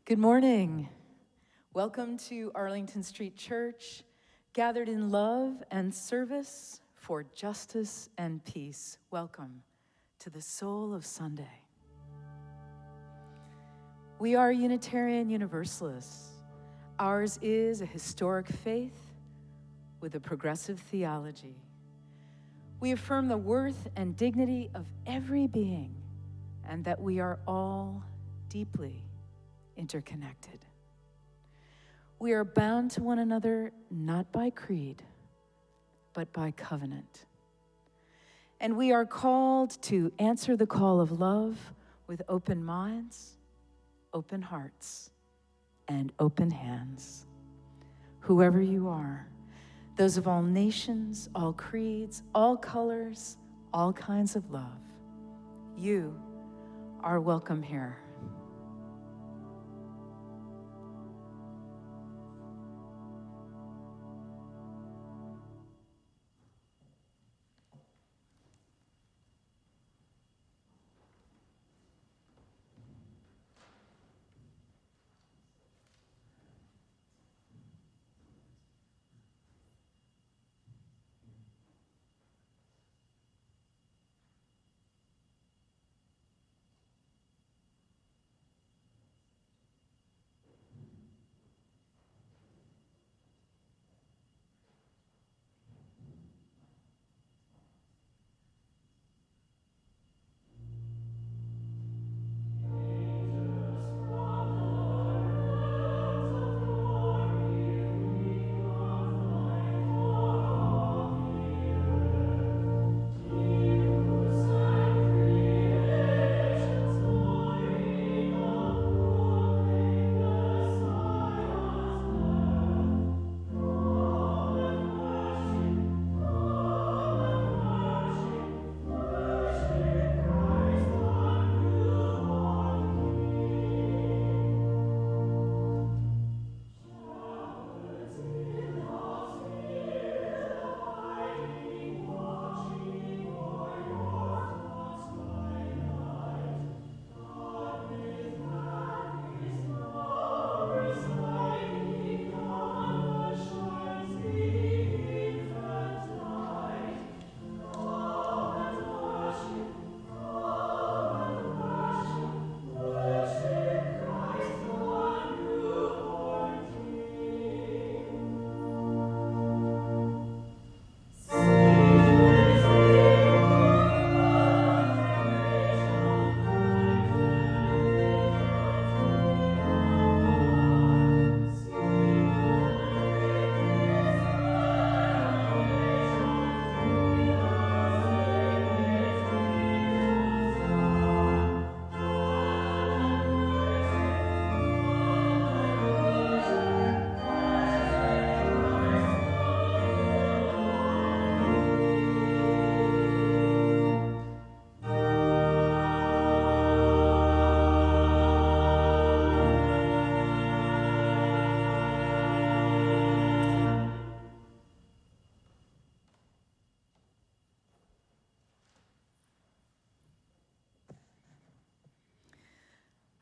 Good morning. Welcome to Arlington Street Church, gathered in love and service for justice and peace. Welcome to the soul of Sunday. We are Unitarian Universalists. Ours is a historic faith with a progressive theology. We affirm the worth and dignity of every being and that we are all deeply interconnected. We are bound to one another not by creed, but by covenant. And we are called to answer the call of love with open minds, open hearts, and open hands. Whoever you are, those of all nations, all creeds, all colors, all kinds of love, you are welcome here.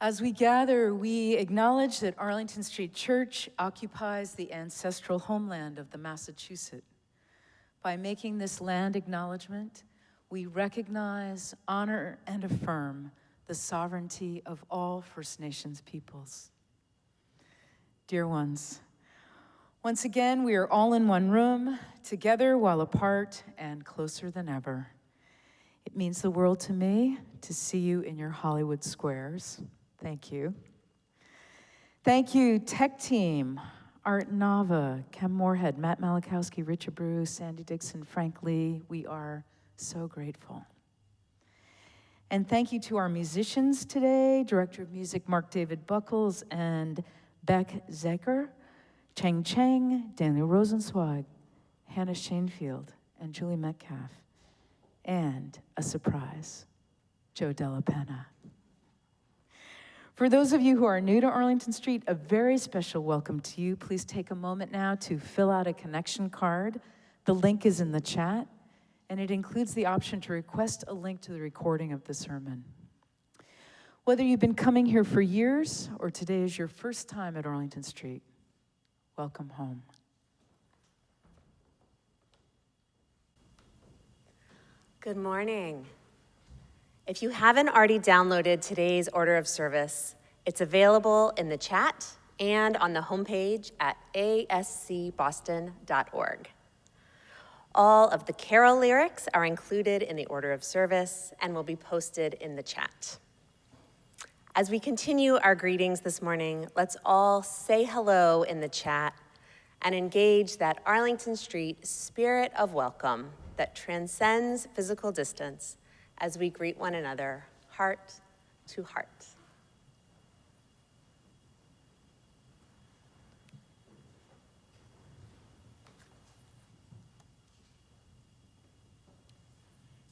As we gather, we acknowledge that Arlington Street Church occupies the ancestral homeland of the Massachusetts. By making this land acknowledgement, we recognize, honor, and affirm the sovereignty of all First Nations peoples. Dear ones, once again, we are all in one room, together while apart and closer than ever. It means the world to me to see you in your Hollywood squares. Thank you. Thank you, tech team, Art Nava, Kem Moorhead, Matt Malakowski, Richard Bruce, Sandy Dixon, Frank Lee. We are so grateful. And thank you to our musicians today, Director of Music Mark David Buckles and Beck Zecker, Cheng Cheng, Daniel Rosenzweig, Hannah Shanefield, and Julie Metcalf. And a surprise, Joe Della Penna. For those of you who are new to Arlington Street, a very special welcome to you. Please take a moment now to fill out a connection card. The link is in the chat, and it includes the option to request a link to the recording of the sermon. Whether you've been coming here for years or today is your first time at Arlington Street, welcome home. Good morning. If you haven't already downloaded today's order of service, it's available in the chat and on the homepage at ascboston.org. All of the carol lyrics are included in the order of service and will be posted in the chat. As we continue our greetings this morning, let's all say hello in the chat and engage that Arlington Street spirit of welcome that transcends physical distance as we greet one another heart to heart.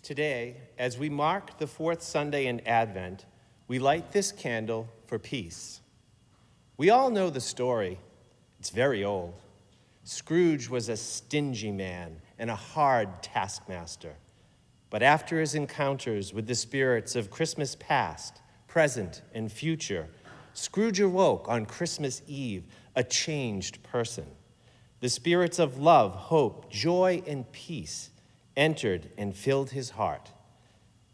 Today, as we mark the fourth Sunday in Advent, we light this candle for peace. We all know the story. It's very old. Scrooge was a stingy man and a hard taskmaster. But after his encounters with the spirits of Christmas past, present, and future, Scrooge awoke on Christmas Eve a changed person. The spirits of love, hope, joy, and peace entered and filled his heart.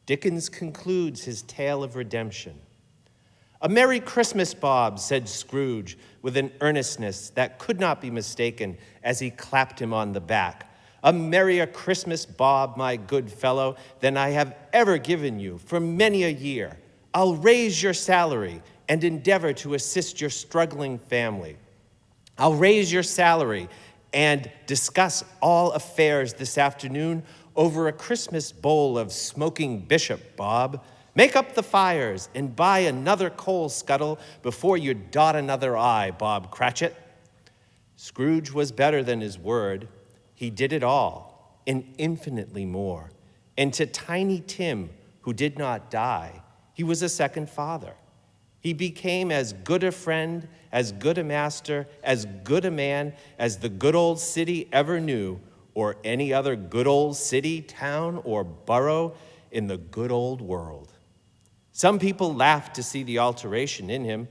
Dickens concludes his tale of redemption. "A Merry Christmas, Bob," said Scrooge with an earnestness that could not be mistaken as he clapped him on the back. "A merrier Christmas, Bob, my good fellow, than I have ever given you for many a year. I'll raise your salary and endeavor to assist your struggling family. I'll raise your salary and discuss all affairs this afternoon over a Christmas bowl of smoking bishop, Bob. Make up the fires and buy another coal scuttle before you dot another I, Bob Cratchit." Scrooge was better than his word. He did it all, and infinitely more. And to Tiny Tim, who did not die, he was a second father. He became as good a friend, as good a master, as good a man as the good old city ever knew, or any other good old city, town, or borough in the good old world. Some people laughed to see the alteration in him,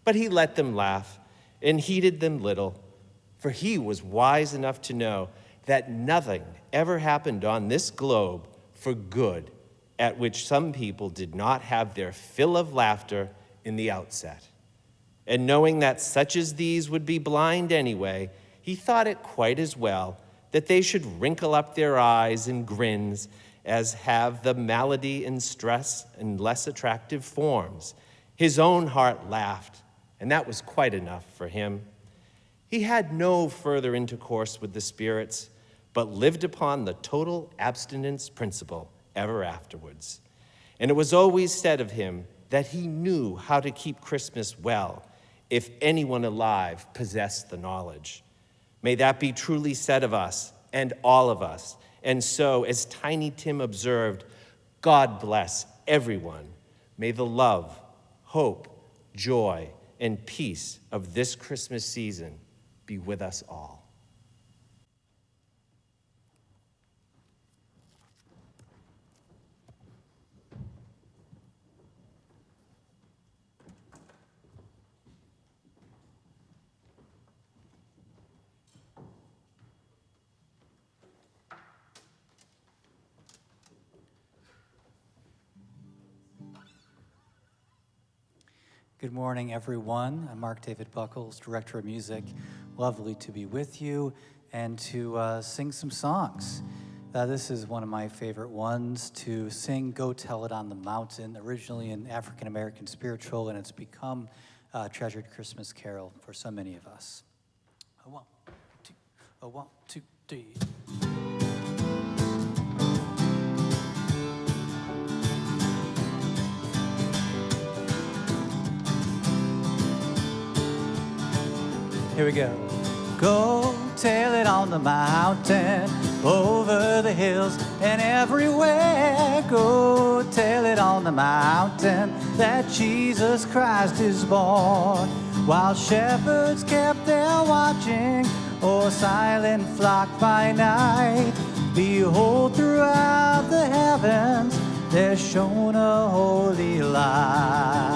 but he let them laugh and heeded them little, for he was wise enough to know that nothing ever happened on this globe for good at which some people did not have their fill of laughter in the outset. And knowing that such as these would be blind anyway, he thought it quite as well that they should wrinkle up their eyes in grins as have the malady and stress and less attractive forms. His own heart laughed, and that was quite enough for him. He had no further intercourse with the spirits, but lived upon the total abstinence principle ever afterwards. And it was always said of him that he knew how to keep Christmas well, if anyone alive possessed the knowledge. May that be truly said of us and all of us. And so, as Tiny Tim observed, God bless everyone. May the love, hope, joy, and peace of this Christmas season be with us all. Good morning, everyone. I'm Mark David Buckles, Director of Music. Lovely to be with you and to sing some songs. This is one of my favorite ones to sing, Go Tell It on the Mountain, originally an African-American spiritual, and it's become a treasured Christmas carol for so many of us. A one, two, three. Here we go. Go tell it on the mountain, over the hills and everywhere. Go tell it on the mountain that Jesus Christ is born. While shepherds kept their watching, o'er silent flock by night, behold, throughout the heavens there shone a holy light.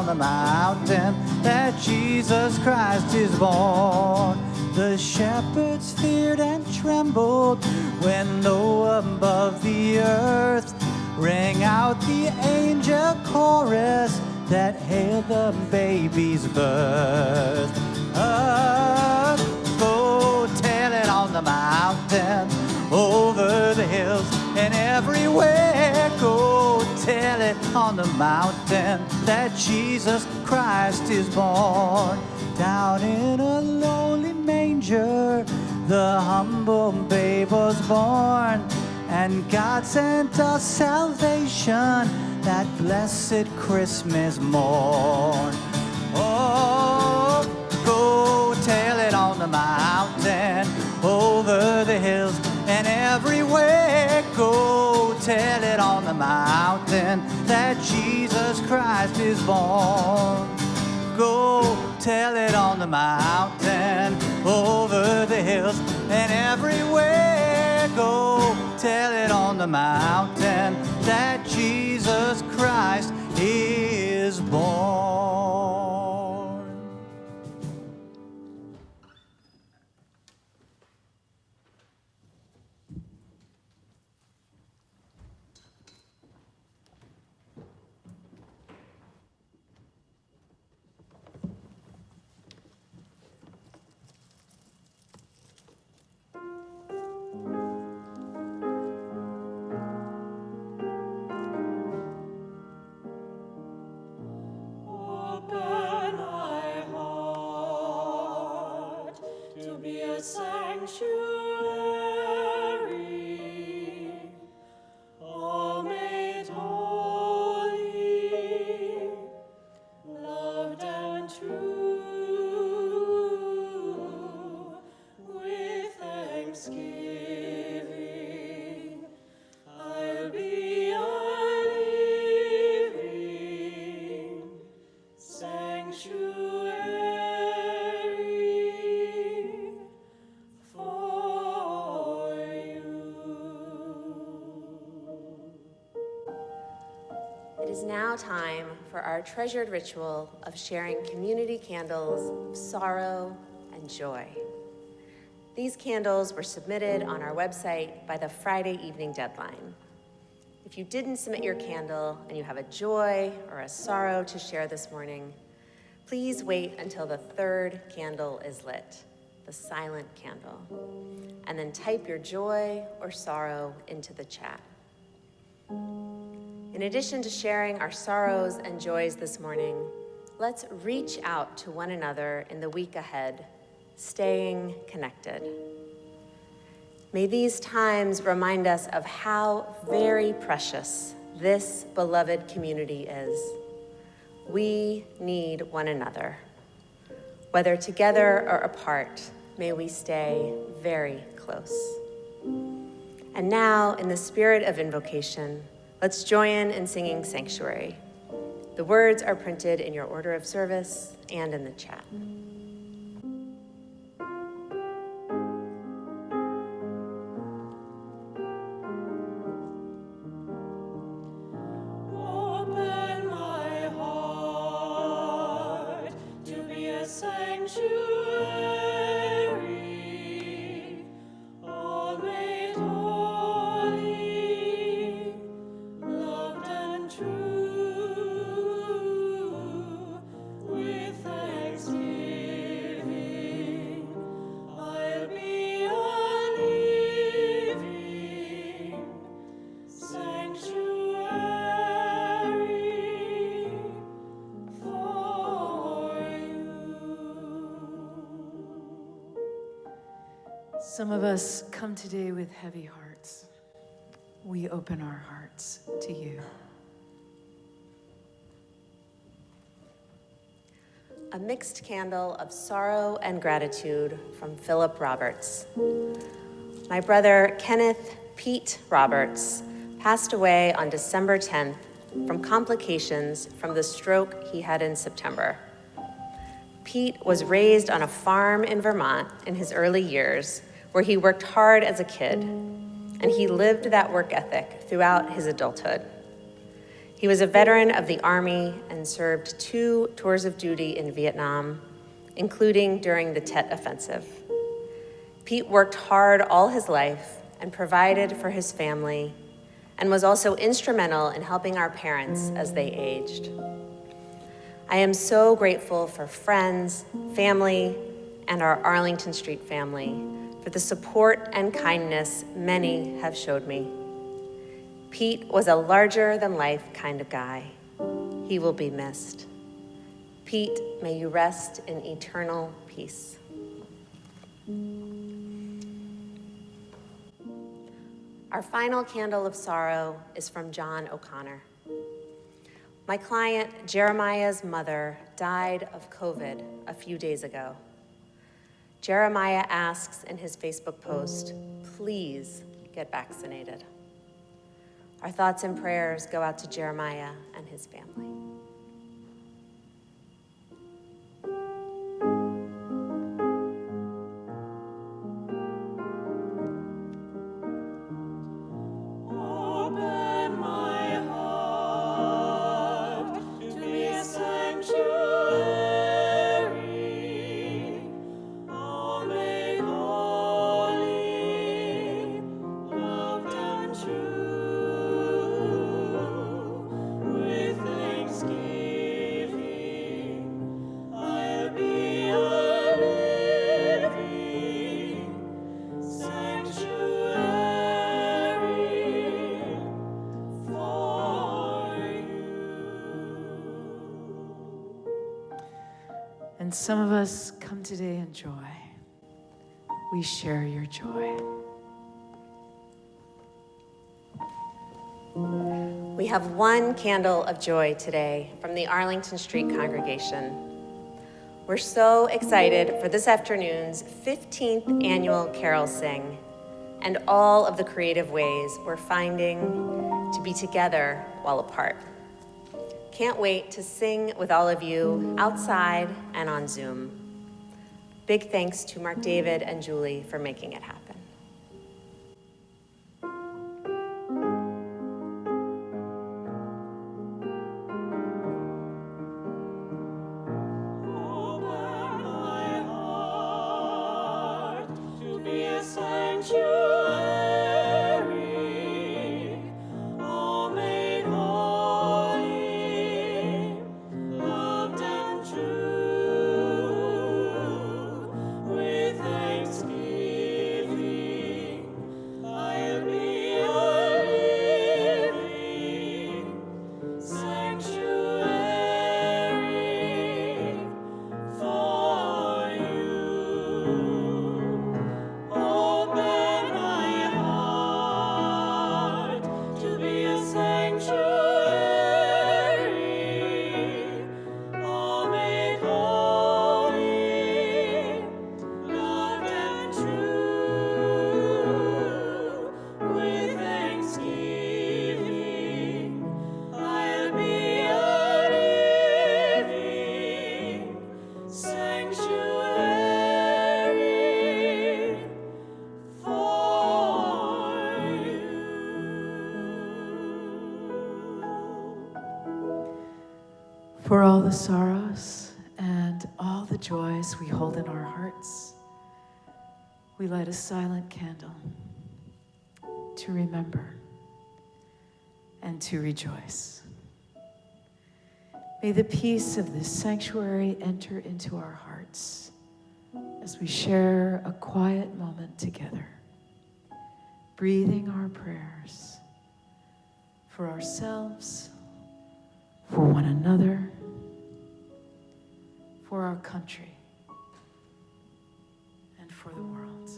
on the mountain that Jesus Christ is born. The shepherds feared and trembled when low above the earth rang out the angel chorus that hailed the baby's birth. Go tell it on the mountain, over the hills and everywhere. Go tell it on the mountain that Jesus Christ is born. Down in a lowly manger, the humble babe was born, and God sent us salvation that blessed Christmas morn. Oh, go tell it on the mountain, over the hills and everywhere. Go tell it on the mountain that Jesus Christ is born. Go tell it on the mountain, over the hills and everywhere. Go tell it on the mountain that Jesus Christ is born. Sanctuary, all made holy, loved and true, with thanksgiving, I'll be a living sanctuary. It is now time for our treasured ritual of sharing community candles of sorrow and joy. These candles were submitted on our website by the Friday evening deadline. If you didn't submit your candle and you have a joy or a sorrow to share this morning, please wait until the third candle is lit, the silent candle, and then type your joy or sorrow into the chat. In addition to sharing our sorrows and joys this morning, let's reach out to one another in the week ahead, staying connected. May these times remind us of how very precious this beloved community is. We need one another. Whether together or apart, may we stay very close. And now, in the spirit of invocation, let's join in singing Sanctuary. The words are printed in your order of service and in the chat. Open my heart to be a sanctuary, all made holy, loved and true, with thanksgiving, I'll be a living sanctuary for you. Some of us come today with heavy hearts. We open our hearts to you. A mixed candle of sorrow and gratitude from Philip Roberts. My brother Kenneth Pete Roberts passed away on December 10th from complications from the stroke he had in September. Pete was raised on a farm in Vermont in his early years, where he worked hard as a kid, and he lived that work ethic throughout his adulthood. He was a veteran of the Army and served 2 tours of duty in Vietnam, including during the Tet Offensive. Pete worked hard all his life and provided for his family, and was also instrumental in helping our parents as they aged. I am so grateful for friends, family, and our Arlington Street family for the support and kindness many have showed me. Pete was a larger-than-life kind of guy. He will be missed. Pete, may you rest in eternal peace. Our final candle of sorrow is from John O'Connor. My client, Jeremiah's mother, died of COVID a few days ago. Jeremiah asks in his Facebook post, please get vaccinated. Our thoughts and prayers go out to Jeremiah and his family. Open my heart to be a sanctuary. All made holy, loved and true. With thanksgiving, I'll be a living sanctuary for you. And some of us come today in joy. We share your joy. We have one candle of joy today from the Arlington Street congregation. We're so excited for this afternoon's 15th annual Carol Sing and all of the creative ways we're finding to be together while apart. Can't wait to sing with all of you outside and on Zoom. Big thanks to Mark David and Julie for making it happen. Open my heart to be a sanctuary, all made holy, loved and true. With thanksgiving, I'll be a living sanctuary for you. Open my heart to be a sanctuary, all made holy, loved and true. With thanksgiving, I'll be a living sanctuary for you. For all the sorrows and all the joys we hold in our hearts, we light a silent candle to remember and to rejoice. May the peace of this sanctuary enter into our hearts as we share a quiet moment together, breathing our prayers for ourselves, for one another, for our country, and for the world.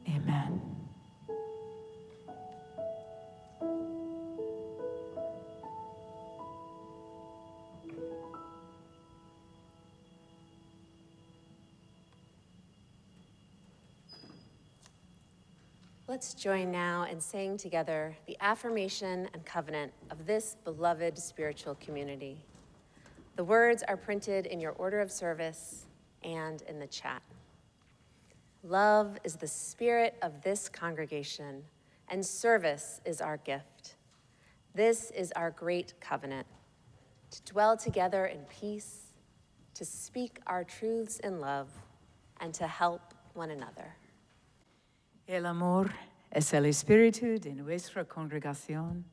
Amen. Let's join now in saying together the affirmation and covenant of this beloved spiritual community. The words are printed in your order of service and in the chat. Love is the spirit of this congregation, and service is our gift. This is our great covenant, to dwell together in peace, to speak our truths in love, and to help one another. El amor es el espíritu de nuestra congregación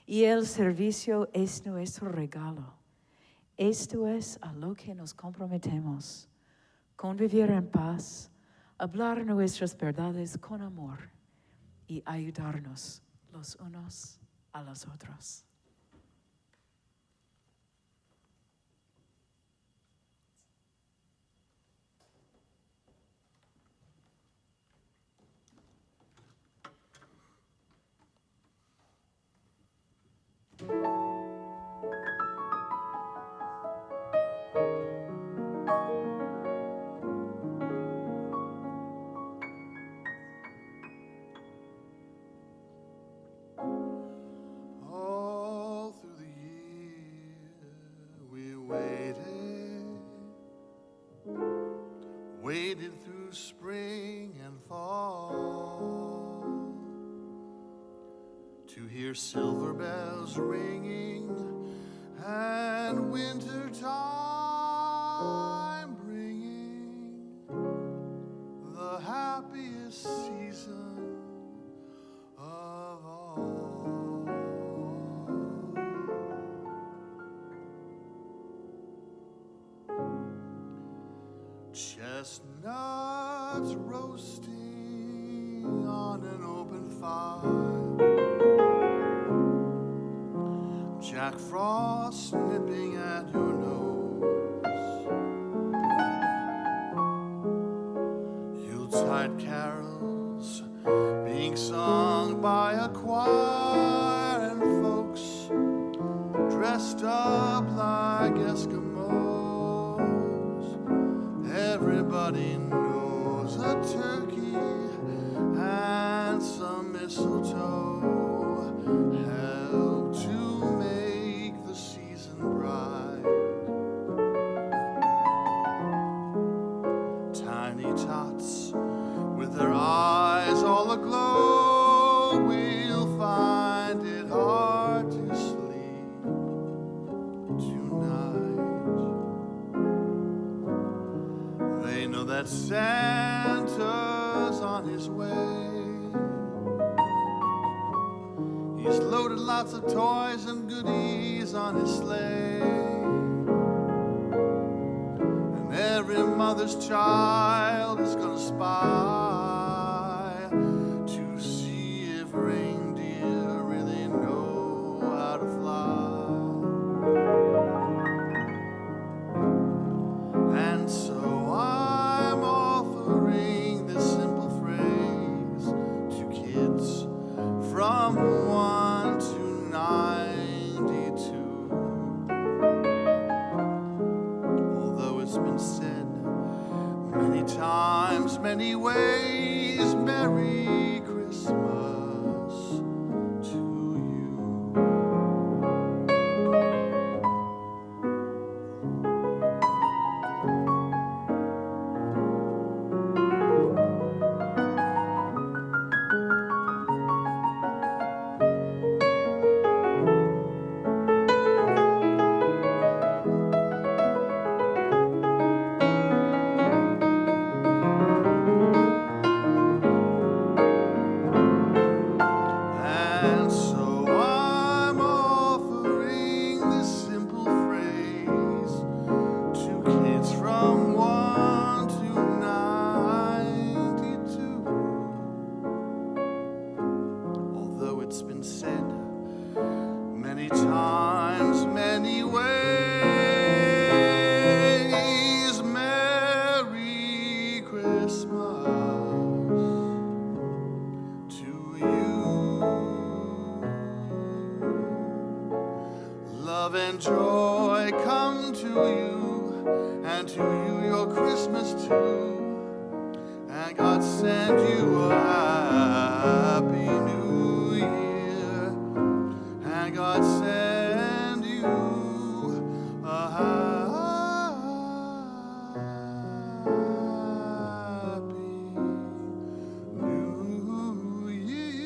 y el servicio es nuestro regalo. Esto es a lo que nos comprometemos, convivir en paz, hablar nuestras verdades con amor y ayudarnos los unos a los otros. All through the year we waited through spring and fall to hear silver bells ringing and winter time bringing the happiest season of all. Chestnuts roasting on an open fire, Jack Frost nipping at your nose, Yuletide carols being sung by a choir, and folks dressed up like Eskimos. Everybody knows a turkey and some mistletoe help to make the season bright. Tiny tots with their eyes all aglow will find it hard to sleep tonight. They know that Santa's on his way. He's loaded lots of toys and goodies on his sleigh. And every mother's child is gonna spy to see if reindeer really know how to fly. And so I'm offering this simple phrase to kids from 1 to 92. Although it's been said many times, many ways, Merry Christmas to you. And so I'm offering this simple phrase to kids from 1 to 92. Although it's been said many times, many ways, Merry Christmas to you. Love and joy come to you, and to you your Christmas too. And God send you a Happy New Year, and God send you a happy New Year.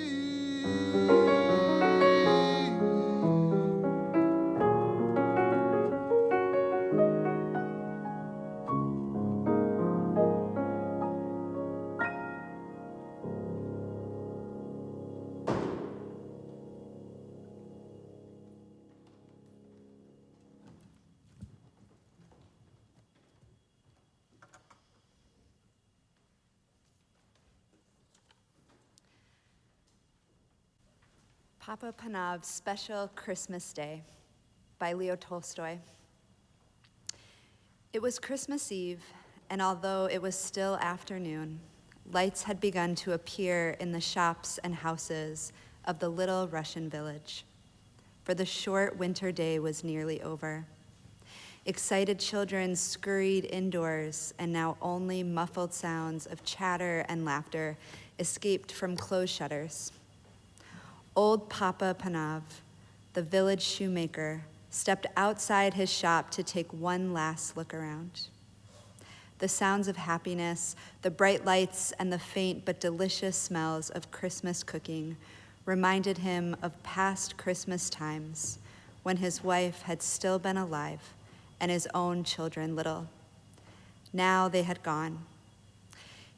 Papa Panov's Special Christmas Day by Leo Tolstoy. It was Christmas Eve, and although it was still afternoon, lights had begun to appear in the shops and houses of the little Russian village, for the short winter day was nearly over. Excited children scurried indoors, and now only muffled sounds of chatter and laughter escaped from closed shutters. Old Papa Panov, the village shoemaker, stepped outside his shop to take one last look around. The sounds of happiness, the bright lights, and the faint but delicious smells of Christmas cooking reminded him of past Christmas times when his wife had still been alive and his own children little. Now they had gone.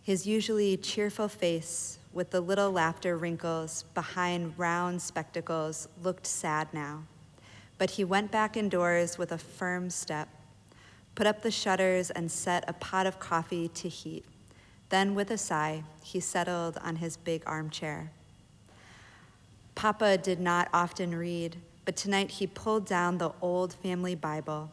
His usually cheerful face, with the little laughter wrinkles behind round spectacles, looked sad now. But he went back indoors with a firm step, put up the shutters and set a pot of coffee to heat. Then with a sigh, he settled on his big armchair. Papa did not often read, but tonight he pulled down the old family Bible.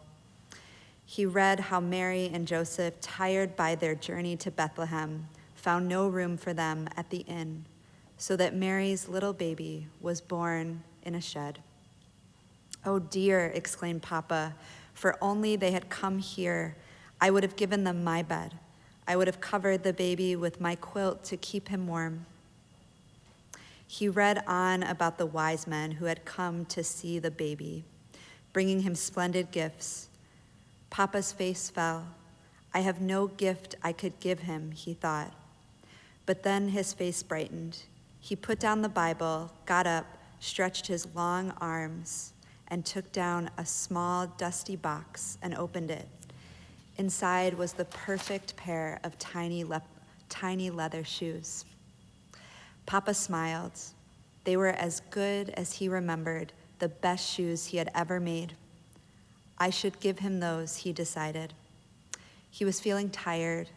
He read how Mary and Joseph, tired by their journey to Bethlehem, found no room for them at the inn, so that Mary's little baby was born in a shed. "Oh dear," exclaimed Papa, "for only they had come here, I would have given them my bed. I would have covered the baby with my quilt to keep him warm." He read on about the wise men who had come to see the baby, bringing him splendid gifts. Papa's face fell. "I have no gift I could give him," he thought. But then his face brightened. He put down the Bible, got up, stretched his long arms, and took down a small, dusty box and opened it. Inside was the perfect pair of tiny leather shoes. Papa smiled. They were as good as he remembered, the best shoes he had ever made. I should give him those, he decided. He was feeling tired,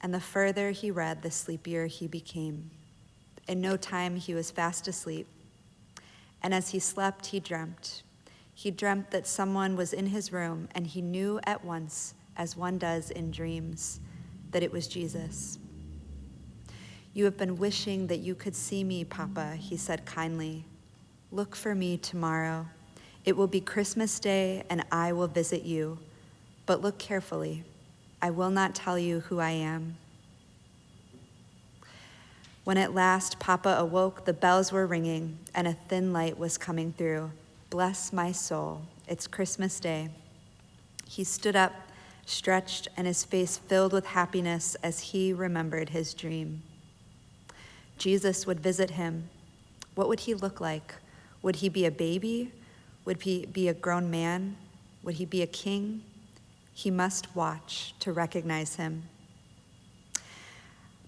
and the further he read, the sleepier he became. In no time, he was fast asleep. And as he slept, he dreamt. He dreamt that someone was in his room, and he knew at once, as one does in dreams, that it was Jesus. "You have been wishing that you could see me, Papa," he said kindly. "Look for me tomorrow. It will be Christmas Day, and I will visit you. But look carefully. I will not tell you who I am." When at last Papa awoke, the bells were ringing, and a thin light was coming through. Bless my soul, it's Christmas Day. He stood up, stretched, and his face filled with happiness as he remembered his dream. Jesus would visit him. What would he look like? Would he be a baby? Would he be a grown man? Would he be a king? He must watch to recognize him.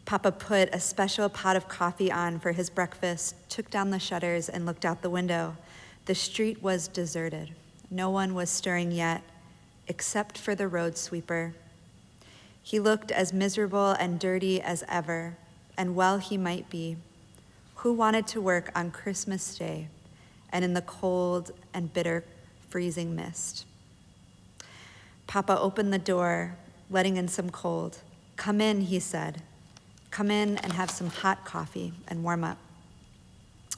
Papa put a special pot of coffee on for his breakfast, took down the shutters, and looked out the window. The street was deserted. No one was stirring yet, except for the road sweeper. He looked as miserable and dirty as ever, and well he might be. Who wanted to work on Christmas Day and in the cold and bitter freezing mist? Papa opened the door, letting in some cold. "Come in," he said. "Come in and have some hot coffee and warm up."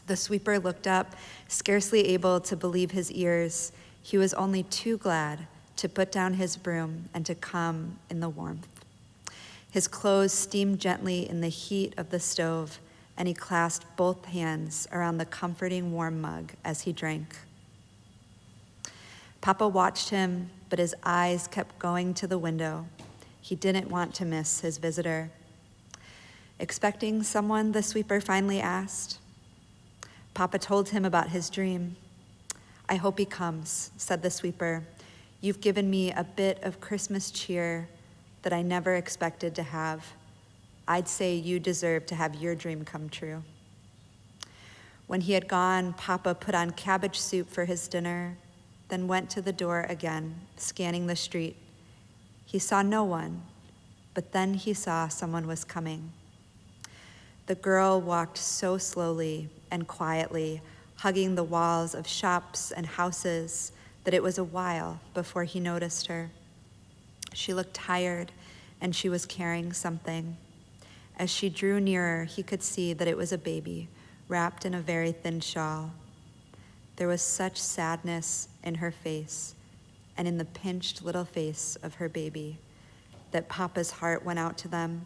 The sweeper looked up, scarcely able to believe his ears. He was only too glad to put down his broom and to come in the warmth. His clothes steamed gently in the heat of the stove, and he clasped both hands around the comforting warm mug as he drank. Papa watched him, but his eyes kept going to the window. He didn't want to miss his visitor. "Expecting someone?" the sweeper finally asked. Papa told him about his dream. "I hope he comes," said the sweeper. "You've given me a bit of Christmas cheer that I never expected to have. I'd say you deserve to have your dream come true." When he had gone, Papa put on cabbage soup for his dinner, then went to the door again, scanning the street. He saw no one, but then he saw someone was coming. The girl walked so slowly and quietly, hugging the walls of shops and houses, that it was a while before he noticed her. She looked tired, and she was carrying something. As she drew nearer, he could see that it was a baby, wrapped in a very thin shawl. There was such sadness in her face, and in the pinched little face of her baby, that Papa's heart went out to them.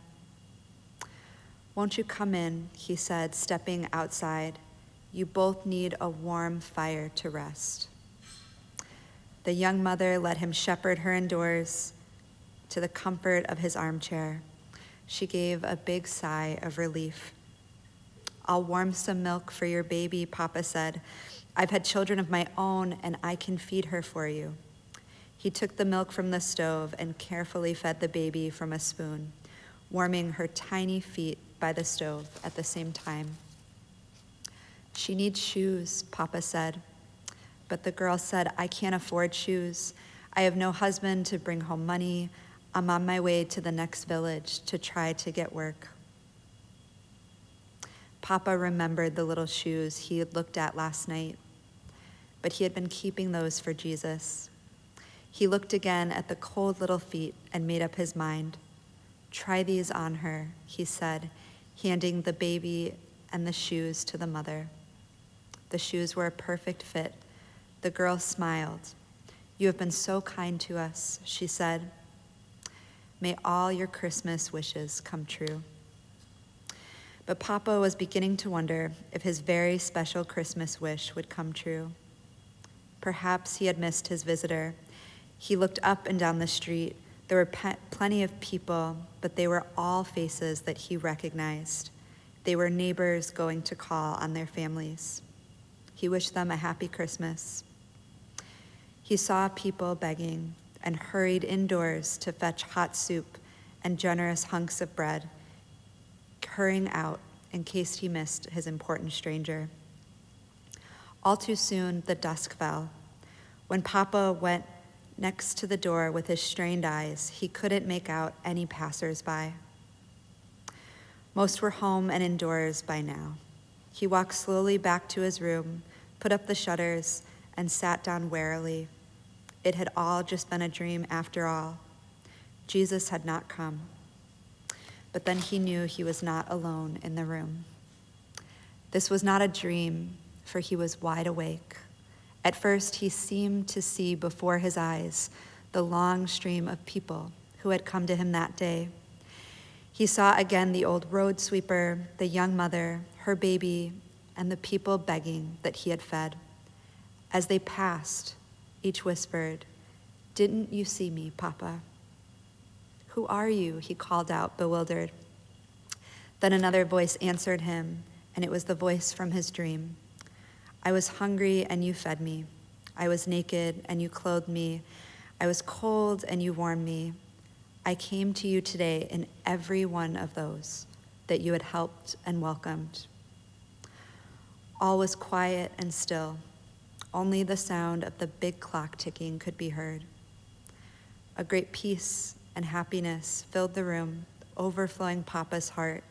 "Won't you come in?" he said, stepping outside. "You both need a warm fire to rest." The young mother let him shepherd her indoors to the comfort of his armchair. She gave a big sigh of relief. "I'll warm some milk for your baby," Papa said. "I've had children of my own, and I can feed her for you." He took the milk from the stove and carefully fed the baby from a spoon, warming her tiny feet by the stove at the same time. "She needs shoes," Papa said. But the girl said, "I can't afford shoes. I have no husband to bring home money. I'm on my way to the next village to try to get work." Papa remembered the little shoes he had looked at last night, but he had been keeping those for Jesus. He looked again at the cold little feet and made up his mind. "Try these on her," he said, handing the baby and the shoes to the mother. The shoes were a perfect fit. The girl smiled. "You have been so kind to us," she said. "May all your Christmas wishes come true." But Papa was beginning to wonder if his very special Christmas wish would come true. Perhaps he had missed his visitor. He looked up and down the street. There were plenty of people, but they were all faces that he recognized. They were neighbors going to call on their families. He wished them a happy Christmas. He saw people begging and hurried indoors to fetch hot soup and generous hunks of bread, hurrying out in case he missed his important stranger. All too soon, the dusk fell. When Papa went next to the door with his strained eyes, he couldn't make out any passers-by. Most were home and indoors by now. He walked slowly back to his room, put up the shutters, and sat down warily. It had all just been a dream after all. Jesus had not come. But then he knew he was not alone in the room. This was not a dream, for he was wide awake. At first, he seemed to see before his eyes the long stream of people who had come to him that day. He saw again the old road sweeper, the young mother, her baby, and the people begging that he had fed. As they passed, each whispered, "Didn't you see me, Papa?" "Who are you?" he called out, bewildered. Then another voice answered him, and it was the voice from his dream. "I was hungry, and you fed me. I was naked, and you clothed me. I was cold, and you warmed me. I came to you today in every one of those that you had helped and welcomed." All was quiet and still. Only the sound of the big clock ticking could be heard. A great peace and happiness filled the room, overflowing Papa's heart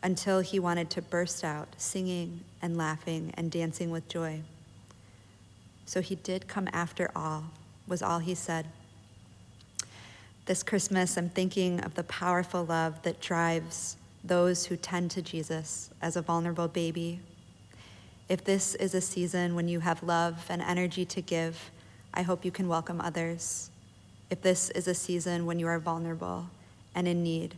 until he wanted to burst out, singing and laughing and dancing with joy. "So he did come after all," was all he said. This Christmas, I'm thinking of the powerful love that drives those who tend to Jesus as a vulnerable baby. If this is a season when you have love and energy to give, I hope you can welcome others. If this is a season when you are vulnerable and in need,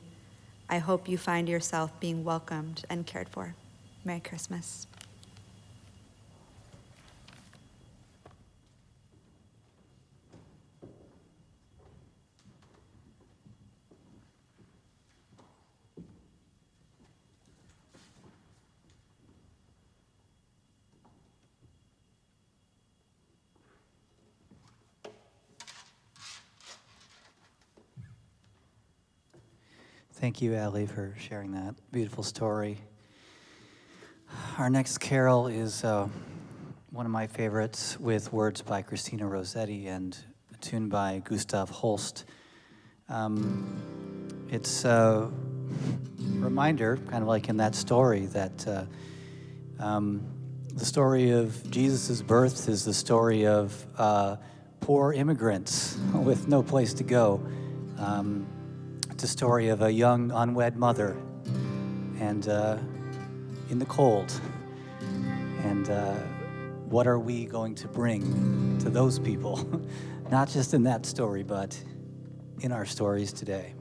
I hope you find yourself being welcomed and cared for. Merry Christmas. Thank you, Allie, for sharing that beautiful story. Our next carol is one of my favorites, with words by Christina Rossetti and a tune by Gustav Holst. It's a reminder, kind of like in that story, that the story of Jesus' birth is the story of poor immigrants with no place to go. It's a story of a young unwed mother and in the cold. And what are we going to bring to those people? Not just in that story, but in our stories today.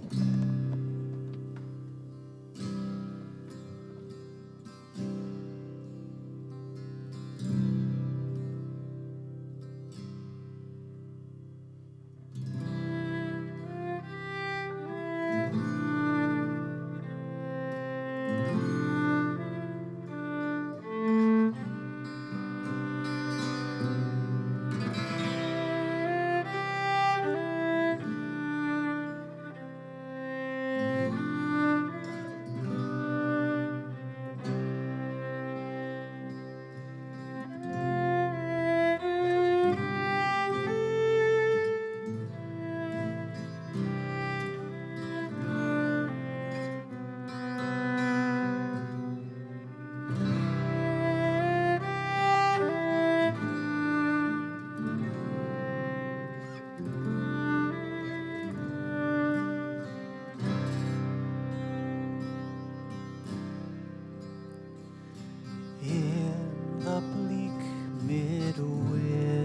Midwinter,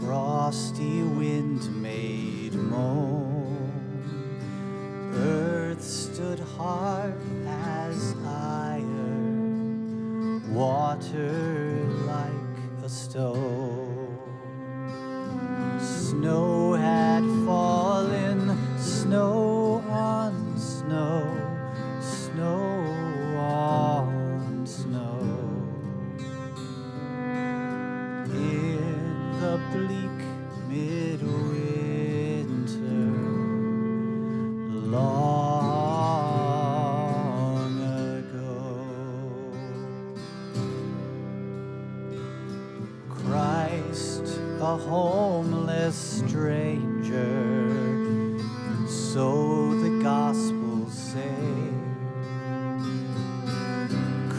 frosty wind made moan. Earth stood hard as iron, water like a stone. Snow had fallen, snow on snow, snow on snow. In the bleak midwinter, long ago, Christ, a homeless stranger, so the Gospels say,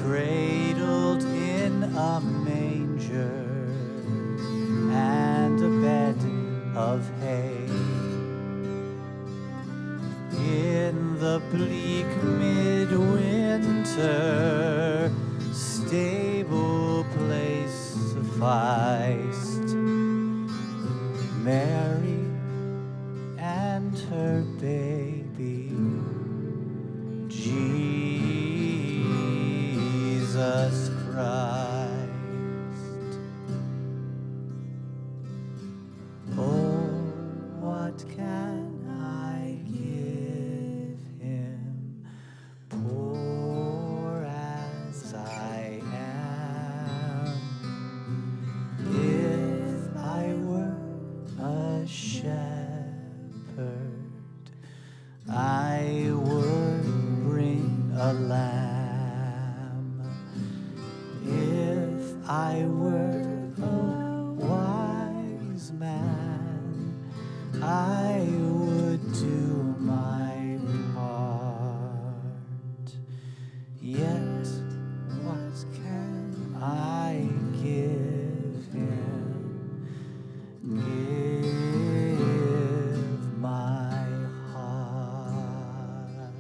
cradled in a manger and a bed of hay. In the bleak midwinter, stable place sufficed. Mary and her baby, Jesus Christ. Oh, what can I give him, poor as I am? If I were a shepherd, I would bring a lamb. If I were a wise man, I would do my part. Yet what can I give him? Give my heart.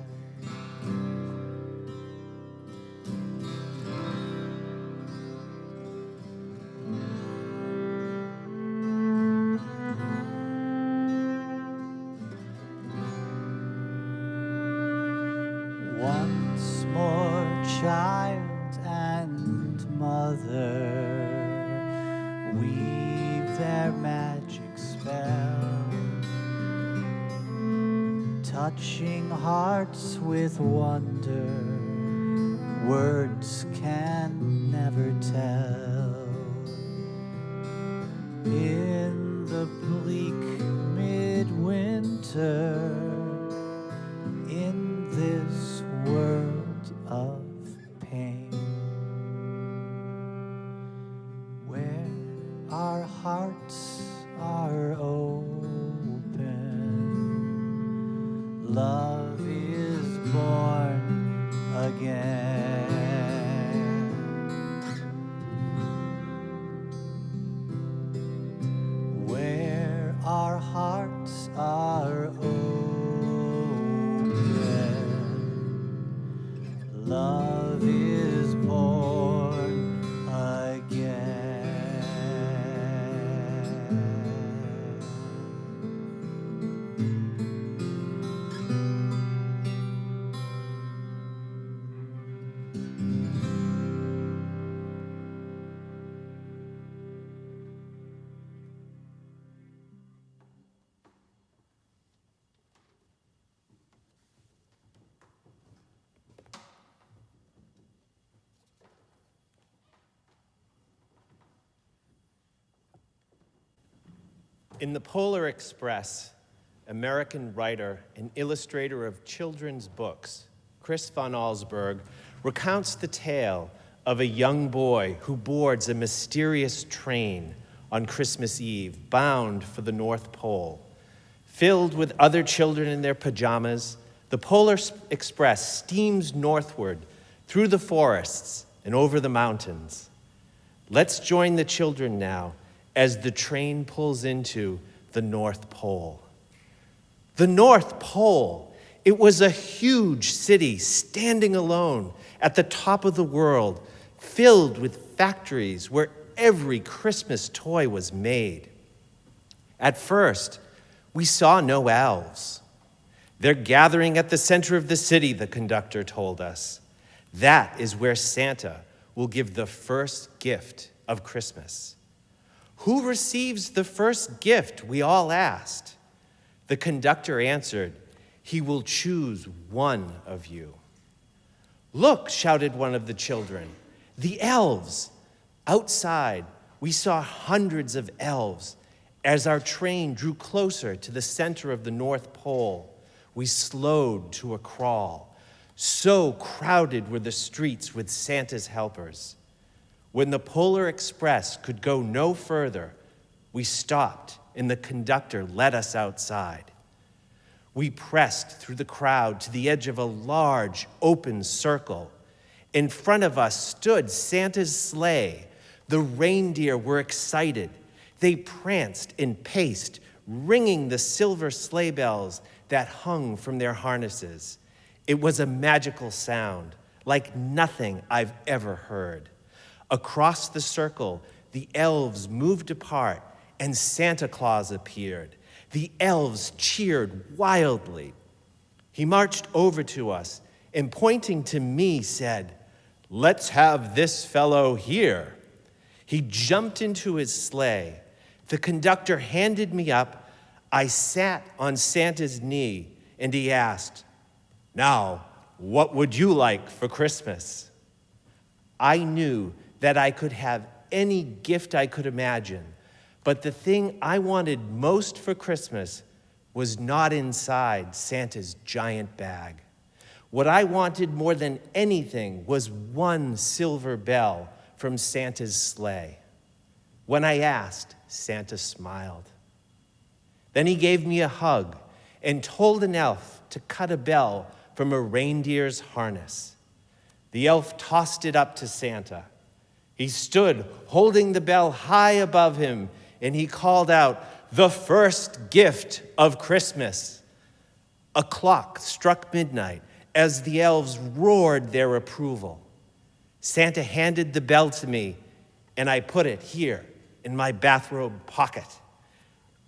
Once more, child and mother weave their magic spell, touching hearts with wonder words can never tell. In the bleak midwinter, in this world of pain, where our hearts are open, love is born again. Where our hearts are open, love is born again. In the Polar Express, American writer and illustrator of children's books, Chris von Allsburg, recounts the tale of a young boy who boards a mysterious train on Christmas Eve, bound for the North Pole. Filled with other children in their pajamas, the Polar Express steams northward through the forests and over the mountains. Let's join the children now as the train pulls into the North Pole. The North Pole, it was a huge city standing alone at the top of the world, filled with factories where every Christmas toy was made. At first, we saw no elves. They're gathering at the center of the city, the conductor told us. That is where Santa will give the first gift of Christmas. Who receives the first gift, we all asked. The conductor answered, he will choose one of you. Look, shouted one of the children, the elves. Outside, we saw hundreds of elves. As our train drew closer to the center of the North Pole, we slowed to a crawl. So crowded were the streets with Santa's helpers. When the Polar Express could go no further, we stopped and the conductor led us outside. We pressed through the crowd to the edge of a large open circle. In front of us stood Santa's sleigh. The reindeer were excited. They pranced and paced, ringing the silver sleigh bells that hung from their harnesses. It was a magical sound, like nothing I've ever heard. Across the circle, the elves moved apart and Santa Claus appeared. The elves cheered wildly. He marched over to us and pointing to me said, "Let's have this fellow here." He jumped into his sleigh. The conductor handed me up. I sat on Santa's knee and he asked, "Now, what would you like for Christmas?" I knew that I could have any gift I could imagine, but the thing I wanted most for Christmas was not inside Santa's giant bag. What I wanted more than anything was one silver bell from Santa's sleigh. When I asked, Santa smiled. Then he gave me a hug and told an elf to cut a bell from a reindeer's harness. The elf tossed it up to Santa. He stood holding the bell high above him, and he called out, "The first gift of Christmas." A clock struck midnight as the elves roared their approval. Santa handed the bell to me, and I put it here in my bathrobe pocket.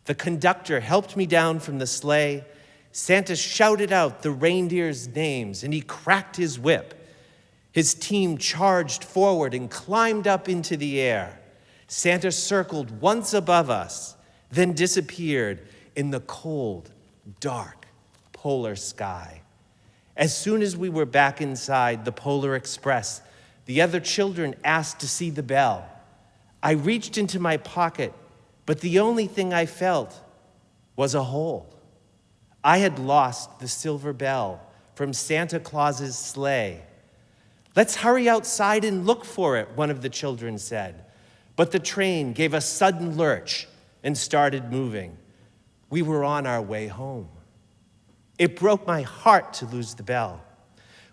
The conductor helped me down from the sleigh, Santa shouted out the reindeers' names, and he cracked his whip. His team charged forward and climbed up into the air. Santa circled once above us, then disappeared in the cold, dark, polar sky. As soon as we were back inside the Polar Express, the other children asked to see the bell. I reached into my pocket, but the only thing I felt was a hole. I had lost the silver bell from Santa Claus's sleigh. "Let's hurry outside and look for it," one of the children said. But the train gave a sudden lurch and started moving. We were on our way home. It broke my heart to lose the bell.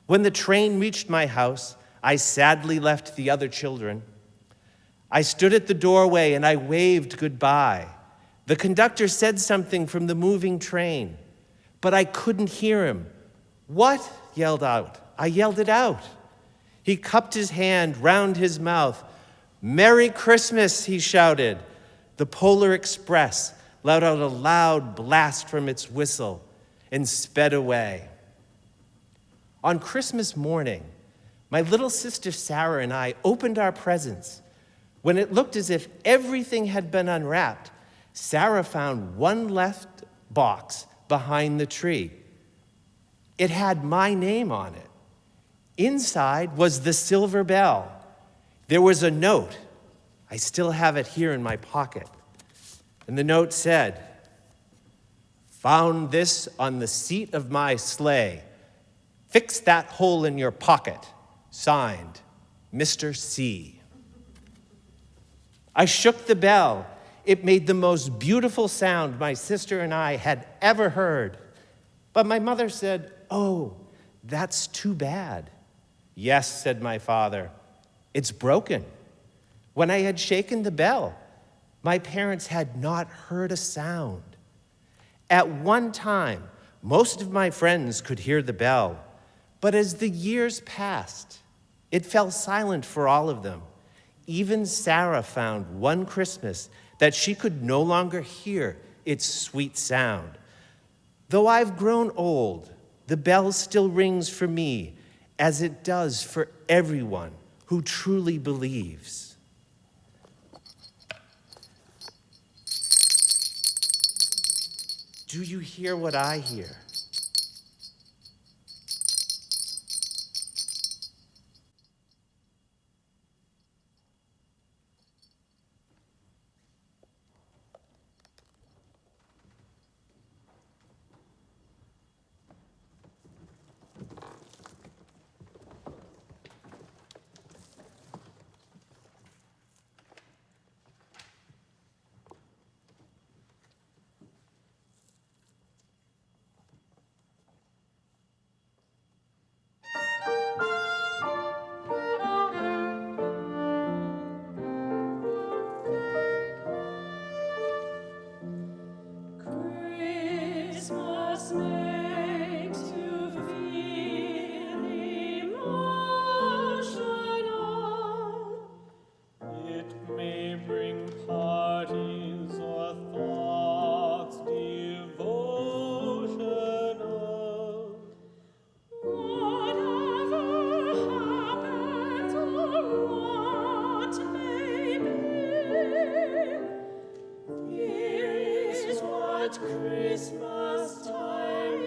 When the train reached my house, I sadly left the other children. I stood at the doorway and I waved goodbye. The conductor said something from the moving train, but I couldn't hear him. "What?" I yelled it out. He cupped his hand round his mouth. "Merry Christmas," he shouted. The Polar Express let out a loud blast from its whistle and sped away. On Christmas morning, my little sister Sarah and I opened our presents. When it looked as if everything had been unwrapped, Sarah found one left box behind the tree. It had my name on it. Inside was the silver bell. There was a note. I still have it here in my pocket. And the note said, "Found this on the seat of my sleigh. Fix that hole in your pocket. Signed, Mr. C." I shook the bell. It made the most beautiful sound my sister and I had ever heard. But my mother said, "Oh, that's too bad." "Yes," said my father, "it's broken." When I had shaken the bell, my parents had not heard a sound. At one time, most of my friends could hear the bell, but as the years passed, it fell silent for all of them. Even Sarah found one Christmas that she could no longer hear its sweet sound. Though I've grown old, the bell still rings for me as it does for everyone who truly believes. Do you hear what I hear? Christmas makes you feel emotional. It may bring parties or thoughts devotional. Whatever happens or what may be, here is what Christmas time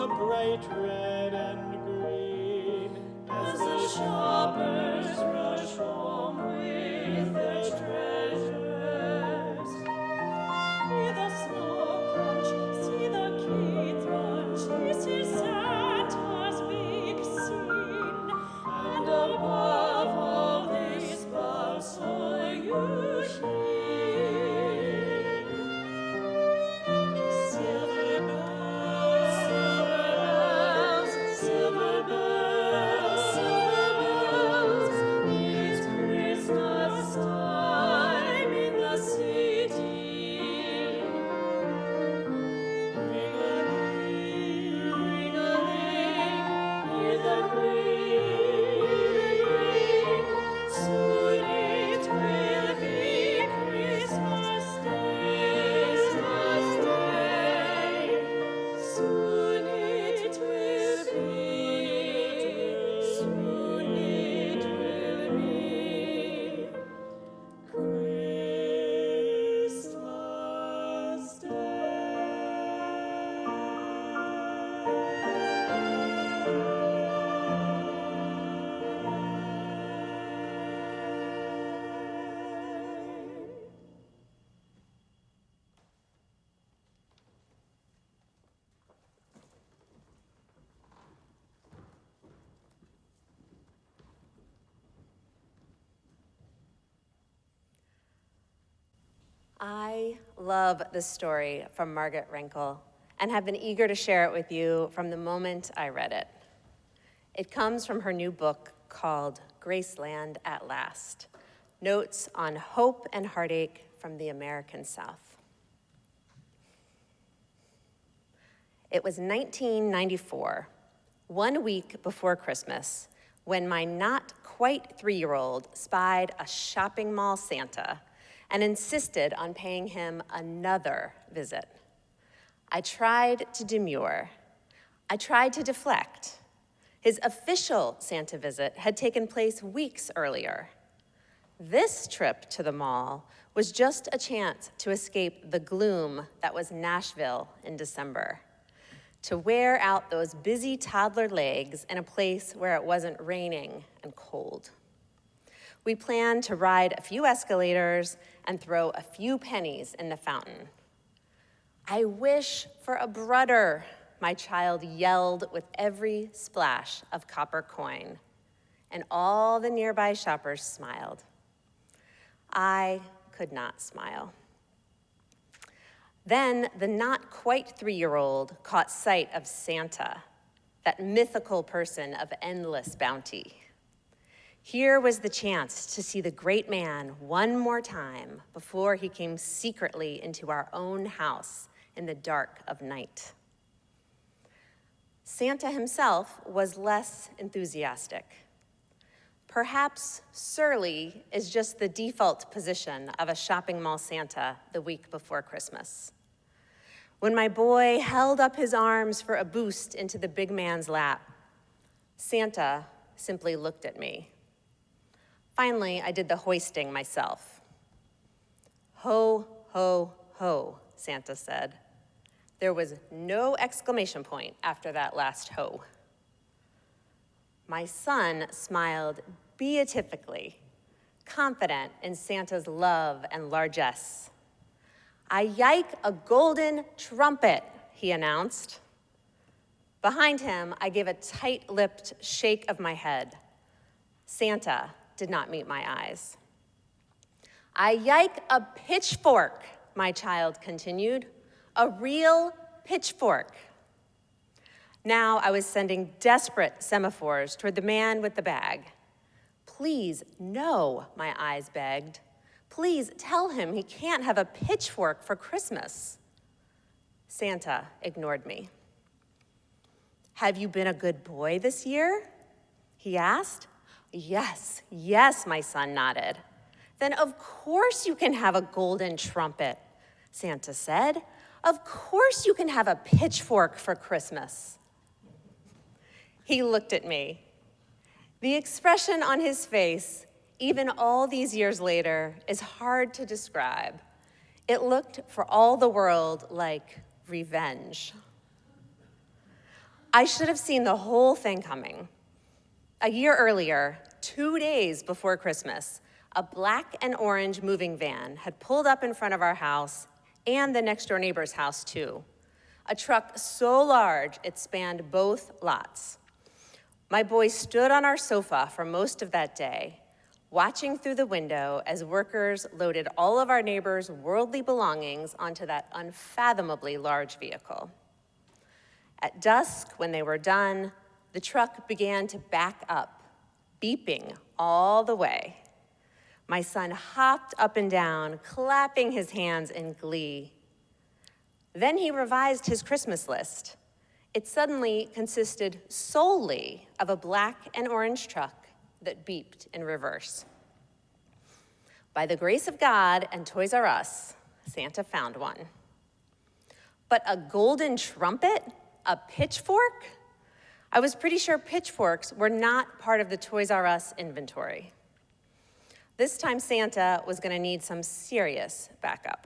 bright red and green, as the shoppers rush home with their treasures. See the snow crunch, see the kids bunch, this is Santa's big scene, and above all this bustle you sheen. Silver bells, silver bells, silver bells, it's Christmas time in the city. Ring-a-ling, ring-a-ling, hear them ring. Soon it will be Christmas Day. Soon it will be. Soon it will be Christmas Day. I love this story from Margaret Renkel and have been eager to share it with you from the moment I read it. It comes from her new book called Graceland at Last, Notes on Hope and Heartache from the American South. It was 1994, 1 week before Christmas, when my not quite 3-year-old spied a shopping mall Santa and insisted on paying him another visit. I tried to demur. I tried to deflect. His official Santa visit had taken place weeks earlier. This trip to the mall was just a chance to escape the gloom that was Nashville in December, to wear out those busy toddler legs in a place where it wasn't raining and cold. We planned to ride a few escalators and throw a few pennies in the fountain. I wish for a brudder, my child yelled with every splash of copper coin, and all the nearby shoppers smiled. I could not smile. Then the not quite 3-year-old caught sight of Santa, that mythical person of endless bounty. Here was the chance to see the great man one more time before he came secretly into our own house in the dark of night. Santa himself was less enthusiastic. Perhaps surly is just the default position of a shopping mall Santa the week before Christmas. When my boy held up his arms for a boost into the big man's lap, Santa simply looked at me. Finally, I did the hoisting myself. Ho, ho, ho, Santa said. There was no exclamation point after that last ho. My son smiled beatifically, confident in Santa's love and largesse. I yike a golden trumpet, he announced. Behind him, I gave a tight-lipped shake of my head. Santa did not meet my eyes. I yike a pitchfork, my child continued, a real pitchfork. Now I was sending desperate semaphores toward the man with the bag. Please, no, my eyes begged. Please tell him he can't have a pitchfork for Christmas. Santa ignored me. Have you been a good boy this year? He asked. Yes, yes, my son nodded. Then of course you can have a golden trumpet, Santa said. Of course you can have a pitchfork for Christmas. He looked at me. The expression on his face, even all these years later, is hard to describe. It looked for all the world like revenge. I should have seen the whole thing coming. A year earlier, 2 days before Christmas, a black and orange moving van had pulled up in front of our house and the next door neighbor's house too. A truck so large it spanned both lots. My boys stood on our sofa for most of that day, watching through the window as workers loaded all of our neighbors' worldly belongings onto that unfathomably large vehicle. At dusk, when they were done, the truck began to back up, beeping all the way. My son hopped up and down, clapping his hands in glee. Then he revised his Christmas list. It suddenly consisted solely of a black and orange truck that beeped in reverse. By the grace of God and Toys R Us, Santa found one. But a golden trumpet? A pitchfork? I was pretty sure pitchforks were not part of the Toys R Us inventory. This time Santa was going to need some serious backup.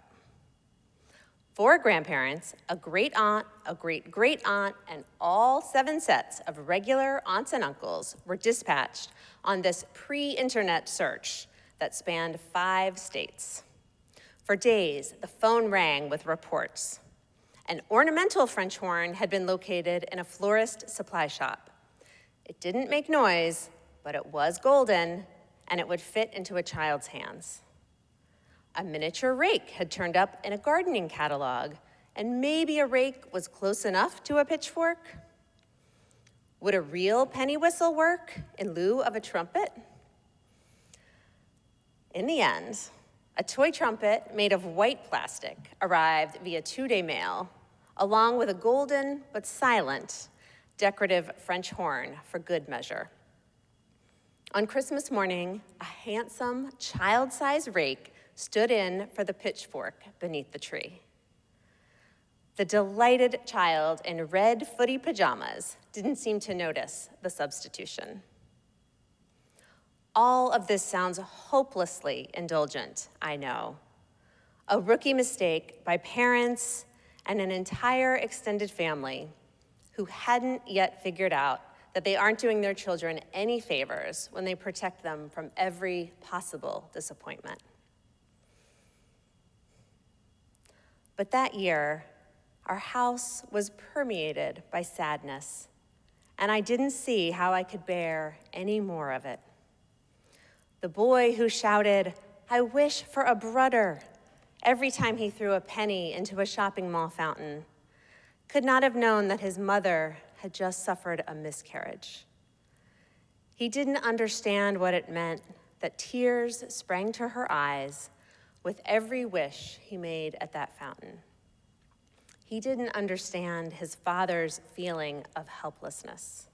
4 grandparents, a great aunt, a great-great aunt, and all 7 sets of regular aunts and uncles were dispatched on this pre-internet search that spanned 5 states. For days, the phone rang with reports. An ornamental French horn had been located in a florist supply shop. It didn't make noise, but it was golden, and it would fit into a child's hands. A miniature rake had turned up in a gardening catalog, and maybe a rake was close enough to a pitchfork. Would a real penny whistle work in lieu of a trumpet? In the end, a toy trumpet made of white plastic arrived via 2-day mail, along with a golden but silent decorative French horn for good measure. On Christmas morning, a handsome, child-sized rake stood in for the pitchfork beneath the tree. The delighted child in red footy pajamas didn't seem to notice the substitution. All of this sounds hopelessly indulgent, I know. A rookie mistake by parents and an entire extended family who hadn't yet figured out that they aren't doing their children any favors when they protect them from every possible disappointment. But that year, our house was permeated by sadness, and I didn't see how I could bear any more of it. The boy who shouted, "I wish for a brudder," every time he threw a penny into a shopping mall fountain, could not have known that his mother had just suffered a miscarriage. He didn't understand what it meant that tears sprang to her eyes with every wish he made at that fountain. He didn't understand his father's feeling of helplessness.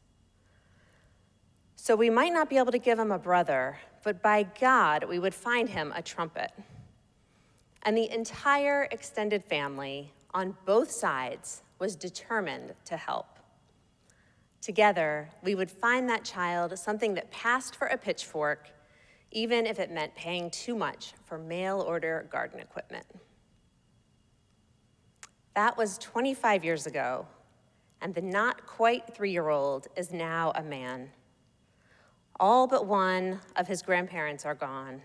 So we might not be able to give him a brother, but by God, we would find him a trumpet. And the entire extended family on both sides was determined to help. Together, we would find that child something that passed for a pitchfork, even if it meant paying too much for mail-order garden equipment. That was 25 years ago, and the not-quite 3-year-old is now a man. All but one of his grandparents are gone,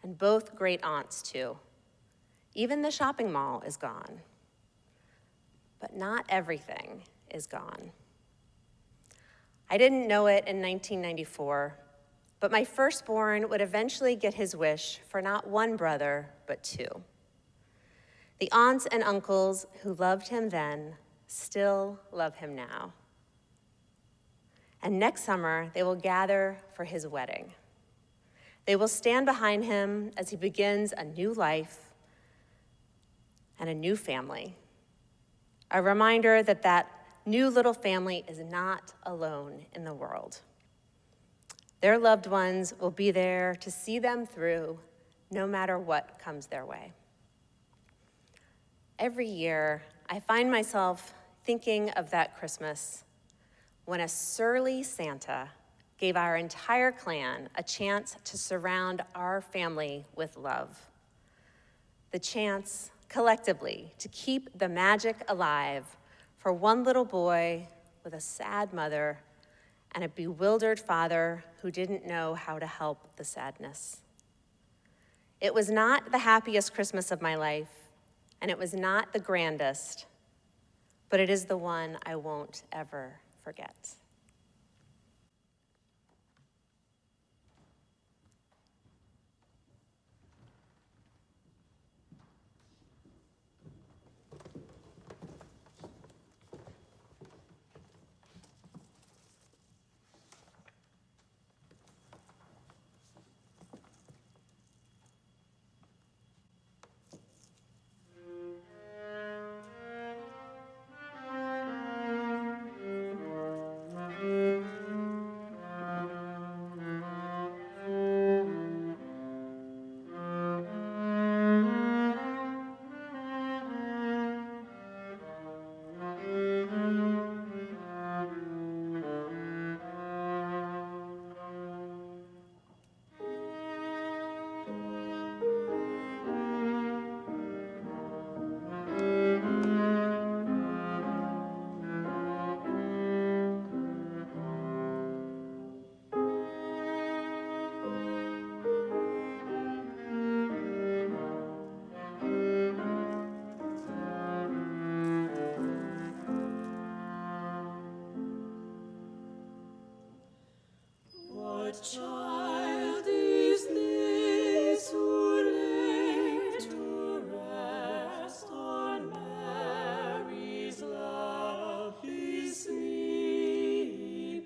and both great aunts too. Even the shopping mall is gone. But not everything is gone. I didn't know it in 1994, but my firstborn would eventually get his wish for not one brother, but 2. The aunts and uncles who loved him then still love him now. And next summer, they will gather for his wedding. They will stand behind him as he begins a new life and a new family. A reminder that that new little family is not alone in the world. Their loved ones will be there to see them through, no matter what comes their way. Every year, I find myself thinking of that Christmas when a surly Santa gave our entire clan a chance to surround our family with love. The chance, collectively, to keep the magic alive for one little boy, with a sad mother and a bewildered father who didn't know how to help the sadness. It was not the happiest Christmas of my life, and it was not the grandest, but it is the one I won't ever forget. What child is this who laid to rest on Mary's lap is sleeping,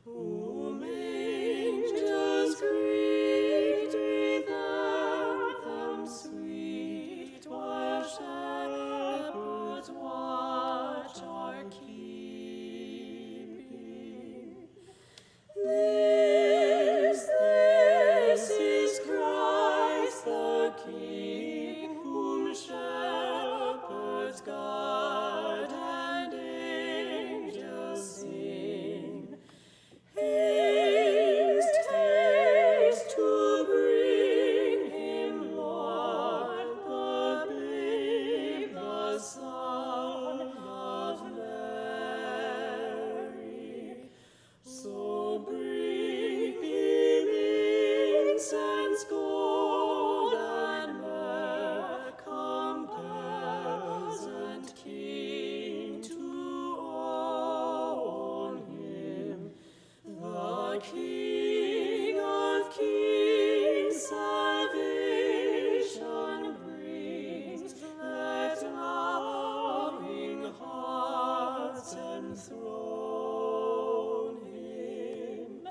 whom angels greet with anthem sweet, while shepherds watch our keeping? This is Christ the King, whom shepherds guard and angels sing. Haste, haste to bring him, Lord, the babe, the Son of Mary. So bring him incense, gold, and myrrh, come, peasant King, to own him. The King of Kings salvation brings, let loving hearts enthrone him.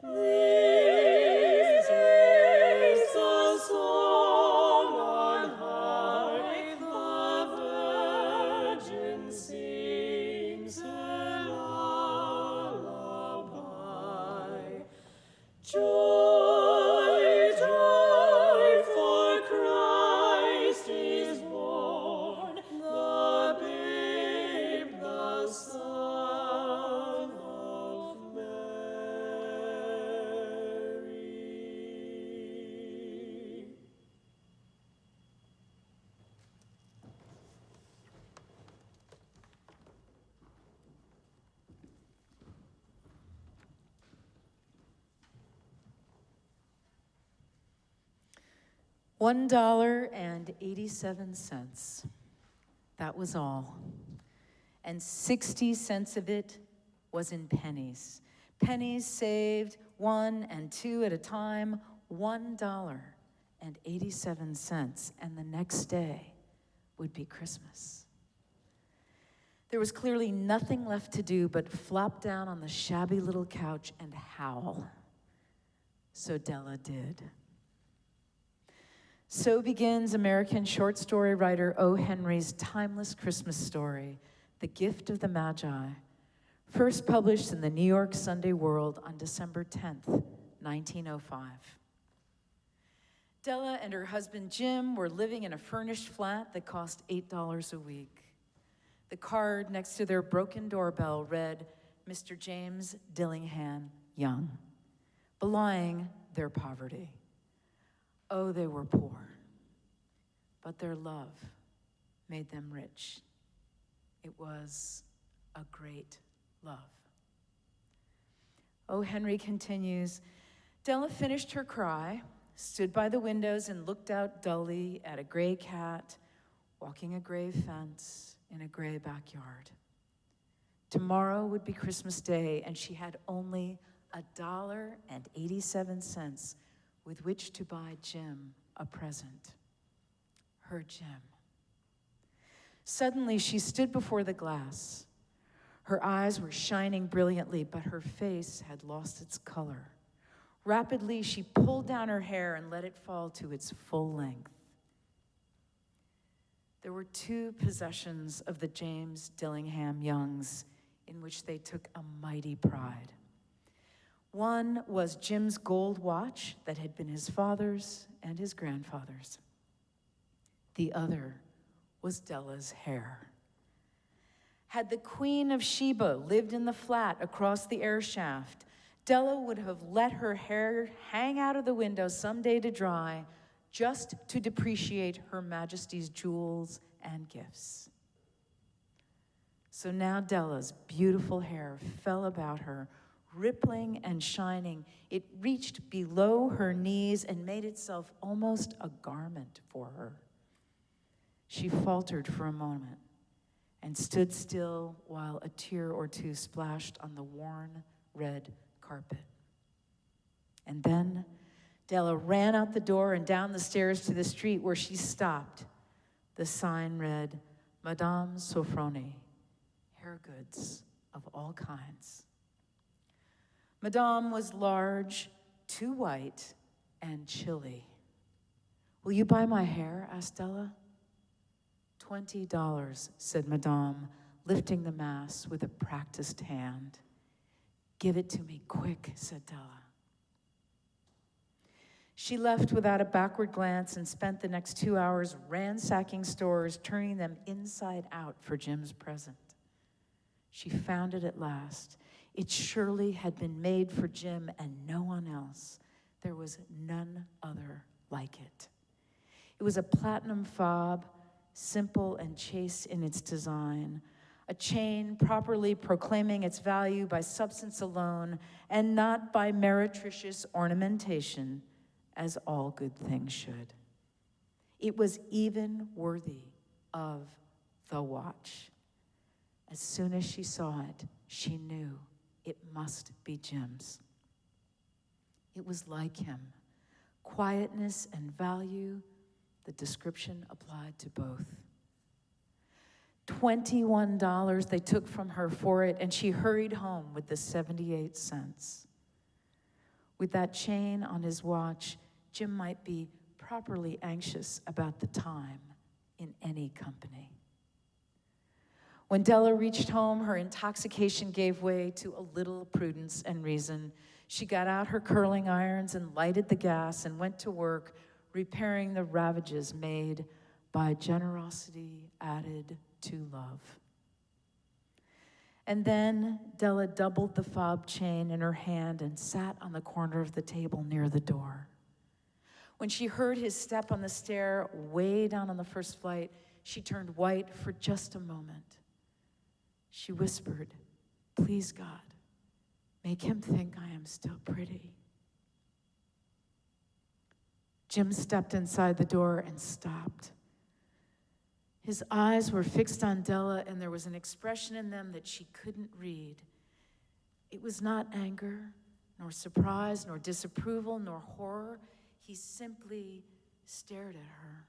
This is the song on high, the Virgin sings her lullaby. Joy, joy, for Christ is born, the babe, the Son of Mary. $1.87. That was all. And 60 cents of it was in pennies. Pennies saved 1 and 2 at a time, $1.87. And the next day would be Christmas. There was clearly nothing left to do but flop down on the shabby little couch and howl. So Della did. So begins American short story writer O. Henry's timeless Christmas story, The Gift of the Magi, first published in the New York Sunday World on December 10th, 1905. Della and her husband Jim were living in a furnished flat that cost $8 a week. The card next to their broken doorbell read, Mr. James Dillingham Young, belying their poverty. Oh, they were poor, but their love made them rich. It was a great great love. O. Henry continues, Della finished her cry, stood by the windows and looked out dully at a gray cat walking a gray fence in a gray backyard. Tomorrow would be Christmas Day, and she had only $1.87 with which to buy Jim a present. Her Jim. Suddenly, she stood before the glass. Her eyes were shining brilliantly, but her face had lost its color. Rapidly, she pulled down her hair and let it fall to its full length. There were two possessions of the James Dillingham Youngs in which they took a mighty pride. One was Jim's gold watch that had been his father's and his grandfather's. The other was Della's hair. Had the Queen of Sheba lived in the flat across the air shaft, Della would have let her hair hang out of the window someday to dry, just to depreciate Her Majesty's jewels and gifts. So now Della's beautiful hair fell about her, rippling and shining. It reached below her knees and made itself almost a garment for her. She faltered for a moment and stood still while a tear or two splashed on the worn red carpet. And then Della ran out the door and down the stairs to the street where she stopped. The sign read, Madame Sofroni, hair goods of all kinds. Madame was large, too white, and chilly. Will you buy my hair? Asked Della. $20, said Madame, lifting the mass with a practiced hand. Give it to me quick, said Della. She left without a backward glance and spent the next 2 hours ransacking stores, turning them inside out for Jim's present. She found it at last. It surely had been made for Jim and no one else. There was none other like it. It was a platinum fob, simple and chaste in its design, a chain properly proclaiming its value by substance alone and not by meretricious ornamentation, as all good things should. It was even worthy of the watch. As soon as she saw it, she knew it must be Jim's. It was like him. Quietness and value, the description applied to both. $21 they took from her for it, and she hurried home with the 78 cents. With that chain on his watch, Jim might be properly anxious about the time in any company. When Della reached home, her intoxication gave way to a little prudence and reason. She got out her curling irons and lighted the gas and went to work repairing the ravages made by generosity added to love. And then Della doubled the fob chain in her hand and sat on the corner of the table near the door. When she heard his step on the stair way down on the first flight, she turned white for just a moment. She whispered, "Please, God, make him think I am still pretty." Jim stepped inside the door and stopped. His eyes were fixed on Della, and there was an expression in them that she couldn't read. It was not anger, nor surprise, nor disapproval, nor horror. He simply stared at her.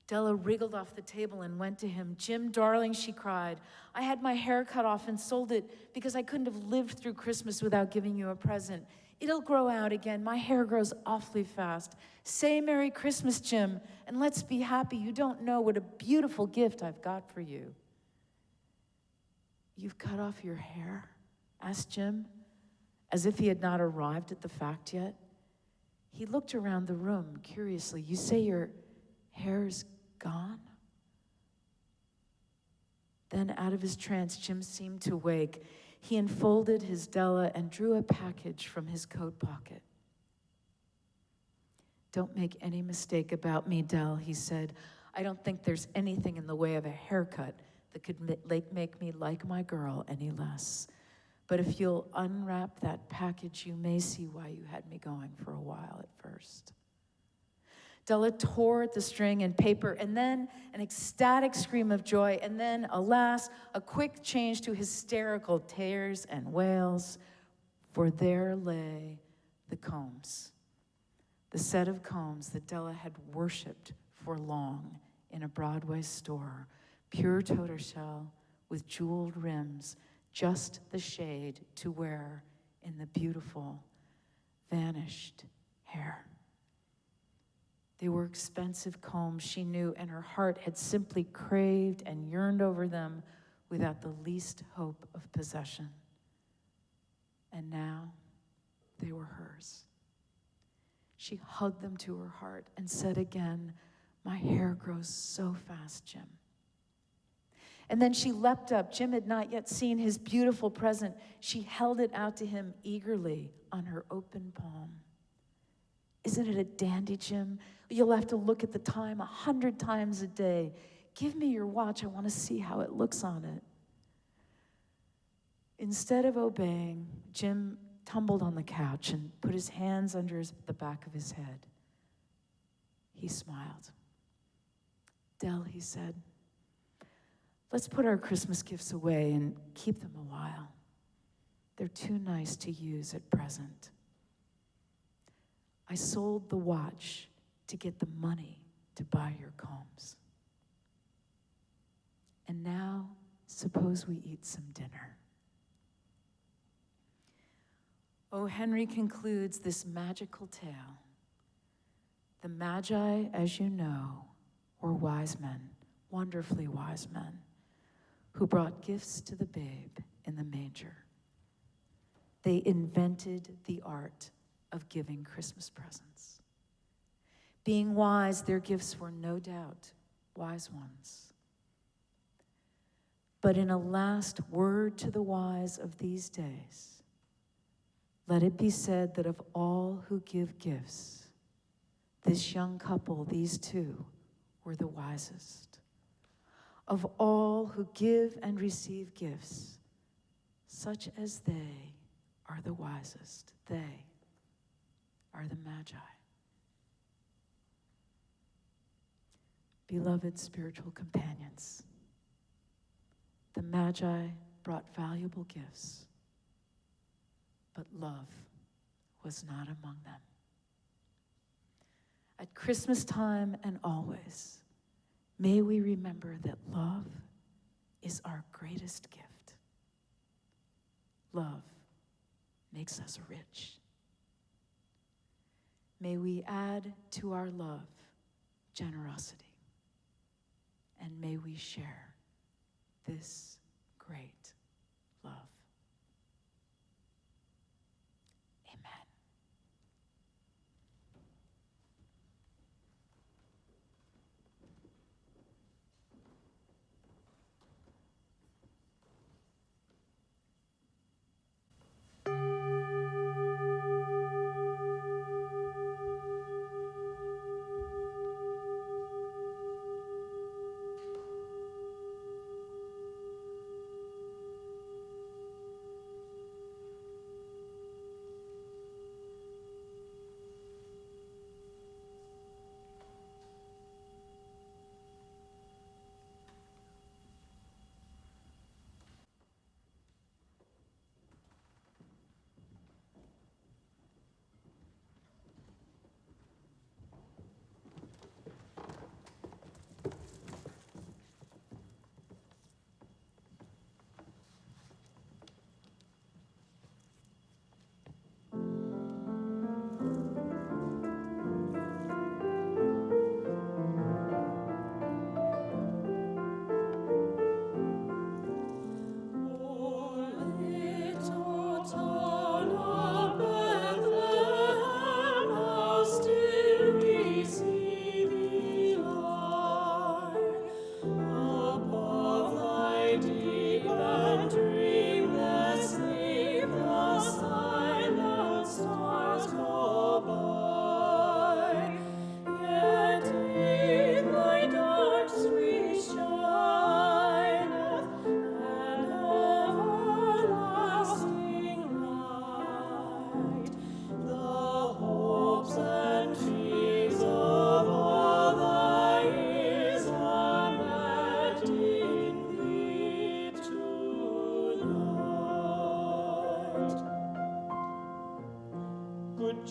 Della wriggled off the table and went to him. "Jim, darling," she cried, "I had my hair cut off and sold it because I couldn't have lived through Christmas without giving you a present. It'll grow out again. My hair grows awfully fast. Say Merry Christmas, Jim, and let's be happy. You don't know what a beautiful gift I've got for you." "You've cut off your hair?" asked Jim, as if he had not arrived at the fact yet. He looked around the room curiously. "You say your hair's gone?" Then out of his trance, Jim seemed to wake. He enfolded his Della and drew a package from his coat pocket. "Don't make any mistake about me, Dell," he said. "I don't think there's anything in the way of a haircut that could make me like my girl any less. But if you'll unwrap that package, you may see why you had me going for a while at first. Della tore at the string and paper, and then an ecstatic scream of joy, and then, alas, a quick change to hysterical tears and wails, for there lay the combs, the set of combs that Della had worshipped for long in a Broadway store, pure tortoiseshell with jeweled rims, just the shade to wear in the beautiful, vanished hair. They were expensive combs, she knew, and her heart had simply craved and yearned over them without the least hope of possession. And now they were hers. She hugged them to her heart and said again, "My hair grows so fast, Jim." And then she leapt up. Jim had not yet seen his beautiful present. She held it out to him eagerly on her open palm. "Isn't it a dandy, Jim? You'll have to look at the time 100 times a day. Give me your watch. I want to see how it looks on it." Instead of obeying, Jim tumbled on the couch and put his hands under the back of his head. He smiled. "Dell," he said, "let's put our Christmas gifts away and keep them a while. They're too nice to use at present. I sold the watch to get the money to buy your combs. And now, suppose we eat some dinner." O. Henry concludes this magical tale. The Magi, as you know, were wise men, wonderfully wise men, who brought gifts to the babe in the manger. They invented the art of giving Christmas presents. Being wise, their gifts were no doubt wise ones. But in a last word to the wise of these days, let it be said that of all who give gifts, this young couple, these two, were the wisest. Of all who give and receive gifts, such as they are the wisest. They are the Magi. Beloved spiritual companions, the Magi brought valuable gifts, but love was not among them. At Christmas time and always, may we remember that love is our greatest gift. Love makes us rich. May we add to our love generosity, and may we share this great love. Amen.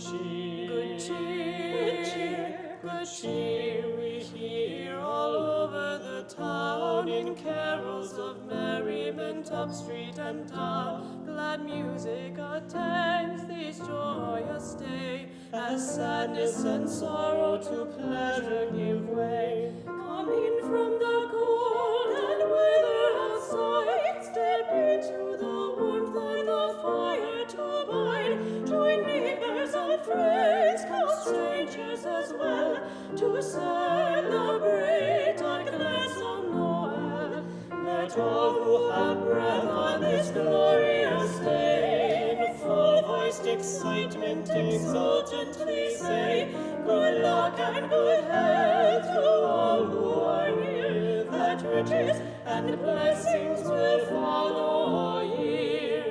cheer, good cheer we hear all over the town, in carols of merriment up street and down. Glad music attends this joyous day, as sadness and sorrow to pleasure give way. Come in from the cold and weather outside, step into the warmth and the fire to abide. Join neighbors and friends, come strangers as well, to celebrate a gladsome Noel. Let all who have breath on this glorious day, in full-voiced excitement exultantly say, good luck and good health to all who are near, that riches and blessings will follow all year.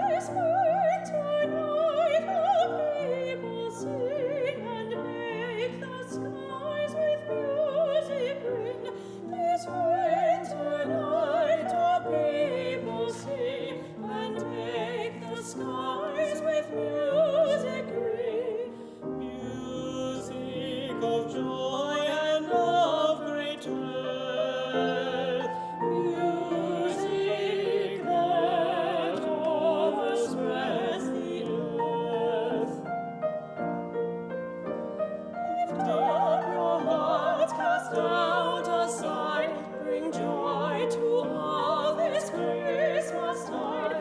This winter night all people sing and make the skies with music ring. This winter night all people sing and make the skies with music ring. Music of joy and of great mirth. Music that overspreads the earth. Lift up your hearts, cast doubt aside, bring joy to all this Christmas tide.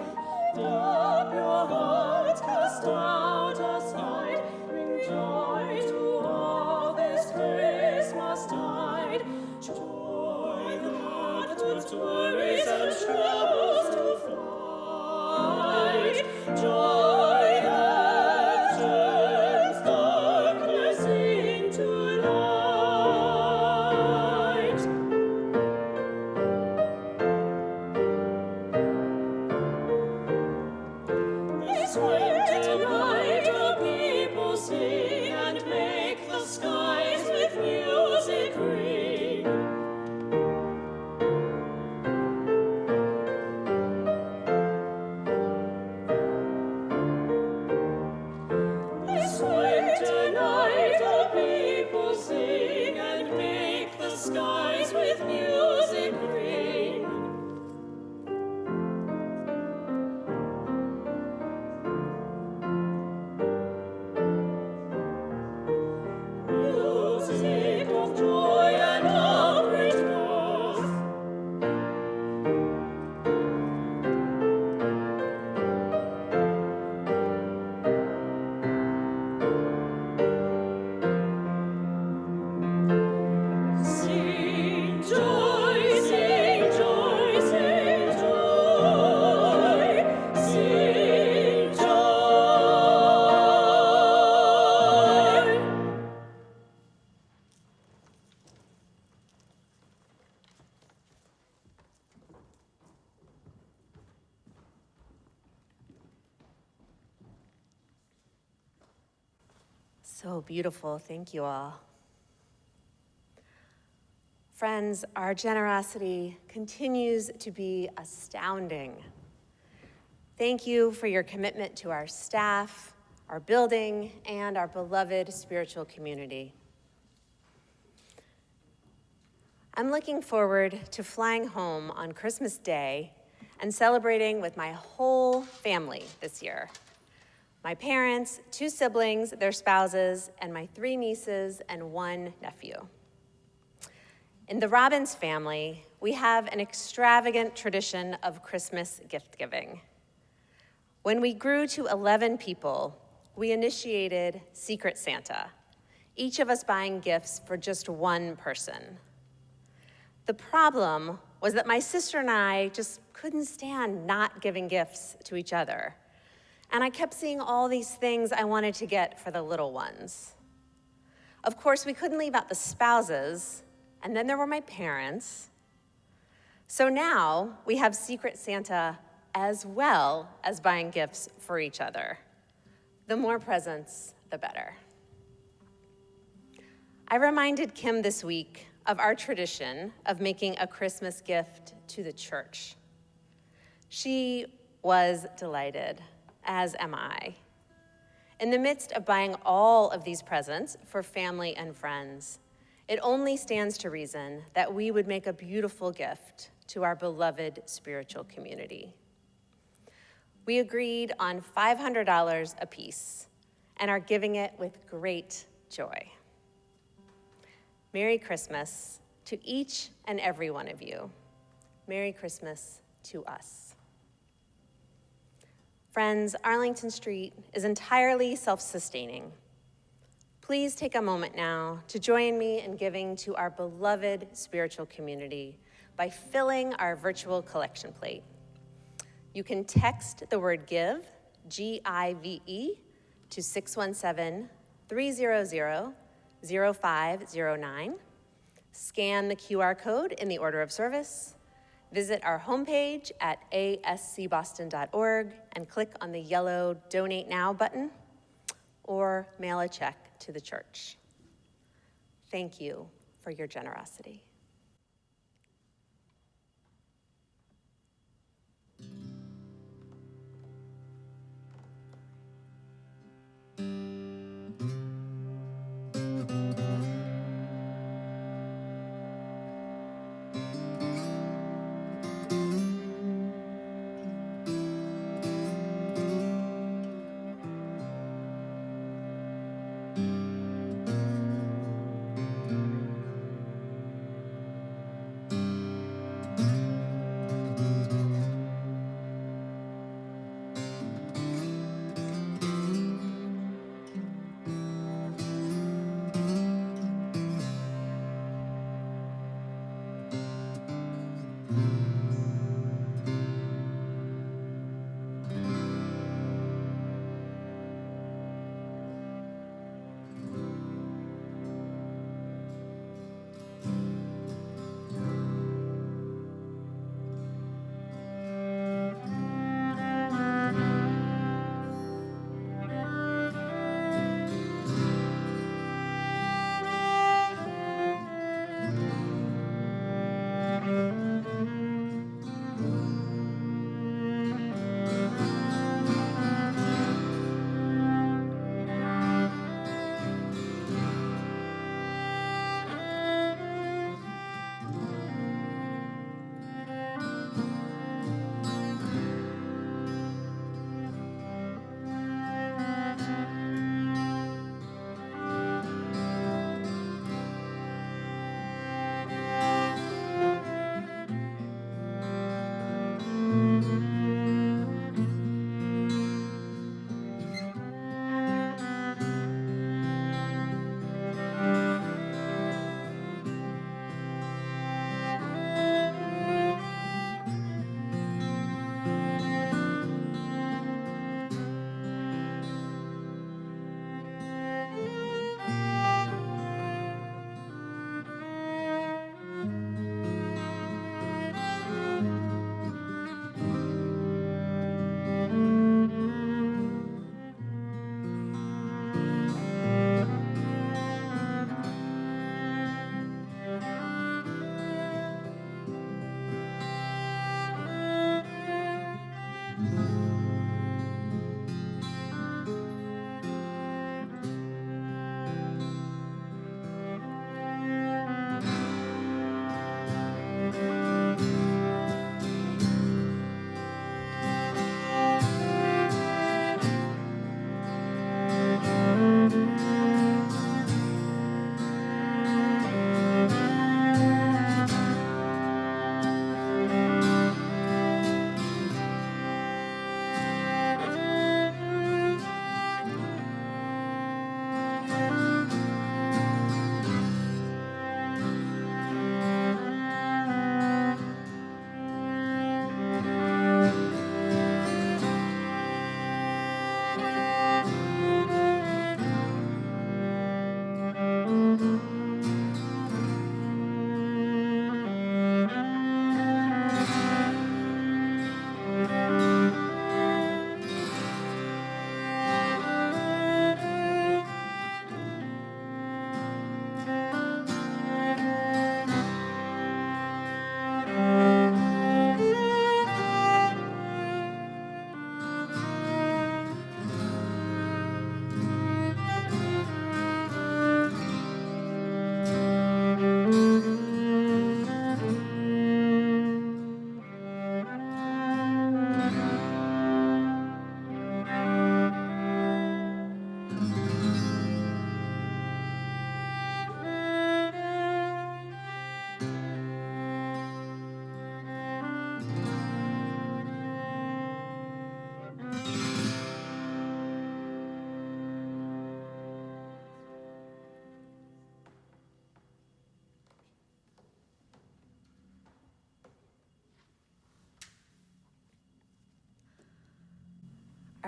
Lift up your hearts, cast doubt aside, bring joy to all this Christmas tide. Joy that puts worries and troubles to flight. Joy that turns darkness into light. This winter night all people sing and make the skies with music ring. This winter night all people sing and make the skies with music ring. Music of joy and of great mirth. Sing joy, sing joy, sing joy, sing joy. So beautiful. Thank you all. Friends, our generosity continues to be astounding. Thank you for your commitment to our staff, our building, and our beloved spiritual community. I'm looking forward to flying home on Christmas Day and celebrating with my whole family this year. My parents, 2 siblings, their spouses, and my 3 nieces and 1 nephew. In the Robbins family, we have an extravagant tradition of Christmas gift giving. When we grew to 11 people, we initiated Secret Santa, each of us buying gifts for just one person. The problem was that my sister and I just couldn't stand not giving gifts to each other. And I kept seeing all these things I wanted to get for the little ones. Of course, we couldn't leave out the spouses, and then there were my parents. So now we have Secret Santa as well as buying gifts for each other. The more presents, the better. I reminded Kim this week of our tradition of making a Christmas gift to the church. She was delighted, as am I. In the midst of buying all of these presents for family and friends, it only stands to reason that we would make a beautiful gift to our beloved spiritual community. We agreed on $500 apiece and are giving it with great joy. Merry Christmas to each and every one of you. Merry Christmas to us. Friends, Arlington Street is entirely self-sustaining. Please take a moment now to join me in giving to our beloved spiritual community by filling our virtual collection plate. You can text the word GIVE, G-I-V-E, to 617-300-0509. Scan the QR code in the order of service. Visit our homepage at ascboston.org and click on the yellow Donate Now button, or mail a check to the church. Thank you for your generosity.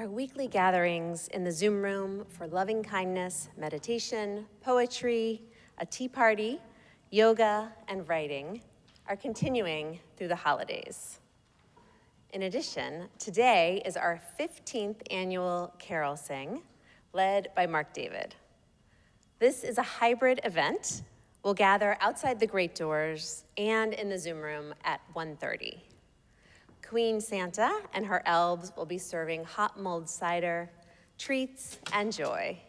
our weekly gatherings in the Zoom room for loving kindness, meditation, poetry, a tea party, yoga, and writing are continuing through the holidays. In addition, today is our 15th annual Carol Sing, led by Mark David. This is a hybrid event. We'll gather outside the great doors and in the Zoom room at 1:30. Queen Santa and her elves will be serving hot mulled cider, treats, and joy.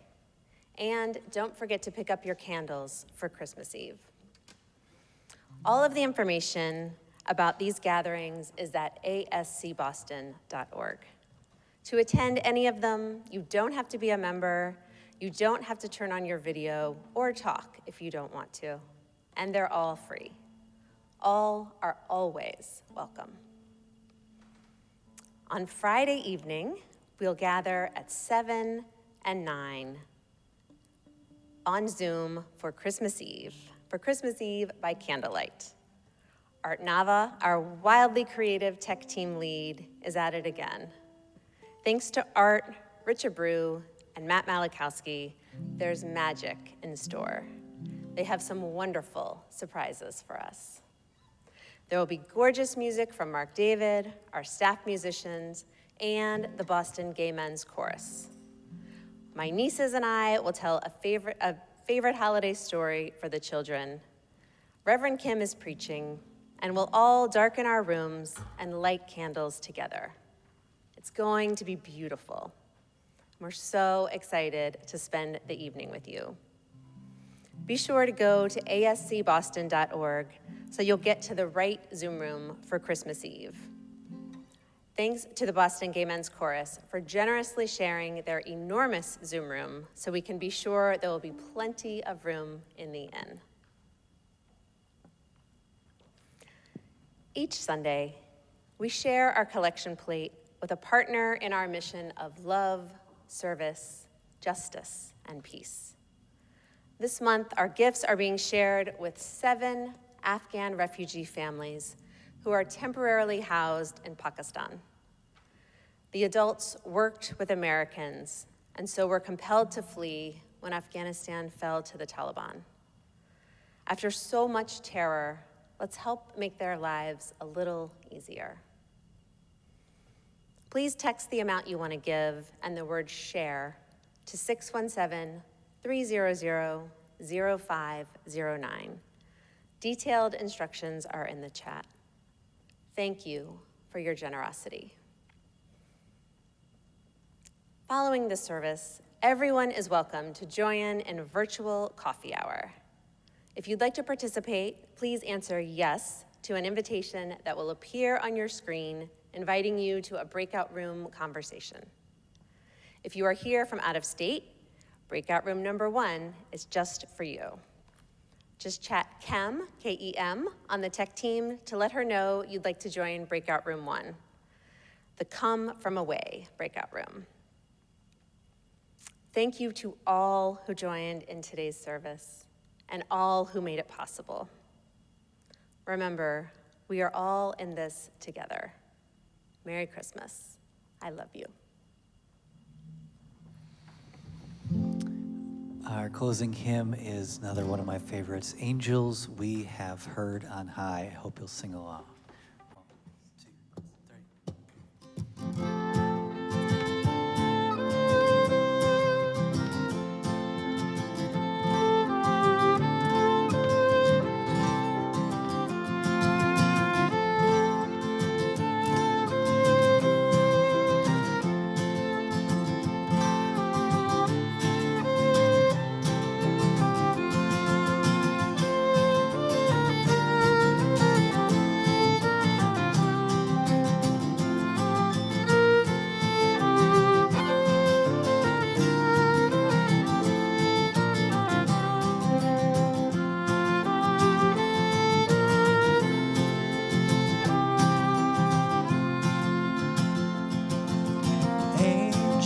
And don't forget to pick up your candles for Christmas Eve. All of the information about these gatherings is at ascboston.org. To attend any of them, you don't have to be a member, you don't have to turn on your video or talk if you don't want to, and they're all free. All are always welcome. On Friday evening, we'll gather at 7 and 9 on Zoom for Christmas Eve by candlelight. Art Nava, our wildly creative tech team lead, is at it again. Thanks to Art, Richard Brew, and Matt Malachowski, there's magic in store. They have some wonderful surprises for us. There will be gorgeous music from Mark David, our staff musicians, and the Boston Gay Men's Chorus. My nieces and I will tell a favorite holiday story for the children. Reverend Kim is preaching, and we'll all darken our rooms and light candles together. It's going to be beautiful. We're so excited to spend the evening with you. Be sure to go to ascboston.org so you'll get to the right Zoom room for Christmas Eve. Thanks to the Boston Gay Men's Chorus for generously sharing their enormous Zoom room so we can be sure there will be plenty of room in the inn. Each Sunday, we share our collection plate with a partner in our mission of love, service, justice, and peace. This month, our gifts are being shared with 7 Afghan refugee families who are temporarily housed in Pakistan. The adults worked with Americans and so were compelled to flee when Afghanistan fell to the Taliban. After so much terror, let's help make their lives a little easier. Please text the amount you want to give and the word share to 617-300-0509. Detailed instructions are in the chat. Thank you for your generosity. Following the service, everyone is welcome to join in a virtual coffee hour. If you'd like to participate, please answer yes to an invitation that will appear on your screen, inviting you to a breakout room conversation. If you are here from out of state, breakout room number 1 is just for you. Just chat Kem, K-E-M, on the tech team to let her know you'd like to join breakout room 1, the Come From Away breakout room. Thank you to all who joined in today's service and all who made it possible. Remember, we are all in this together. Merry Christmas. I love you. Our closing hymn is another one of my favorites, Angels We Have Heard on High. I hope you'll sing along. 1, 2, 3.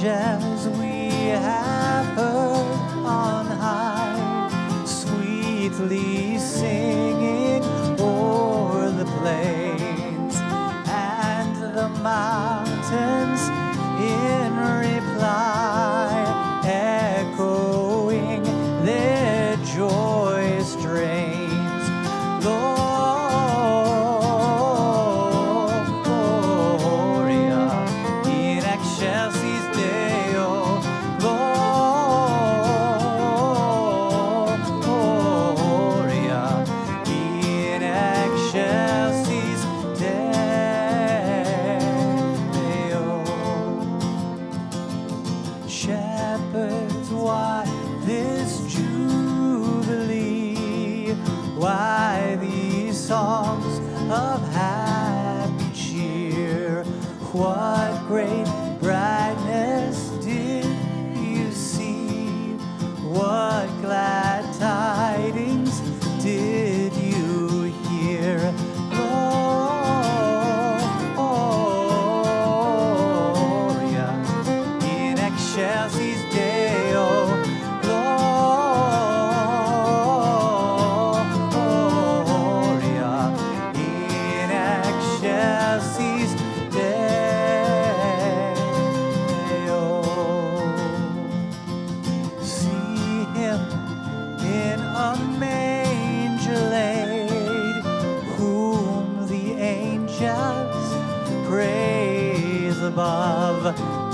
Angels we have heard on high, sweetly singing o'er the plains and the mountains in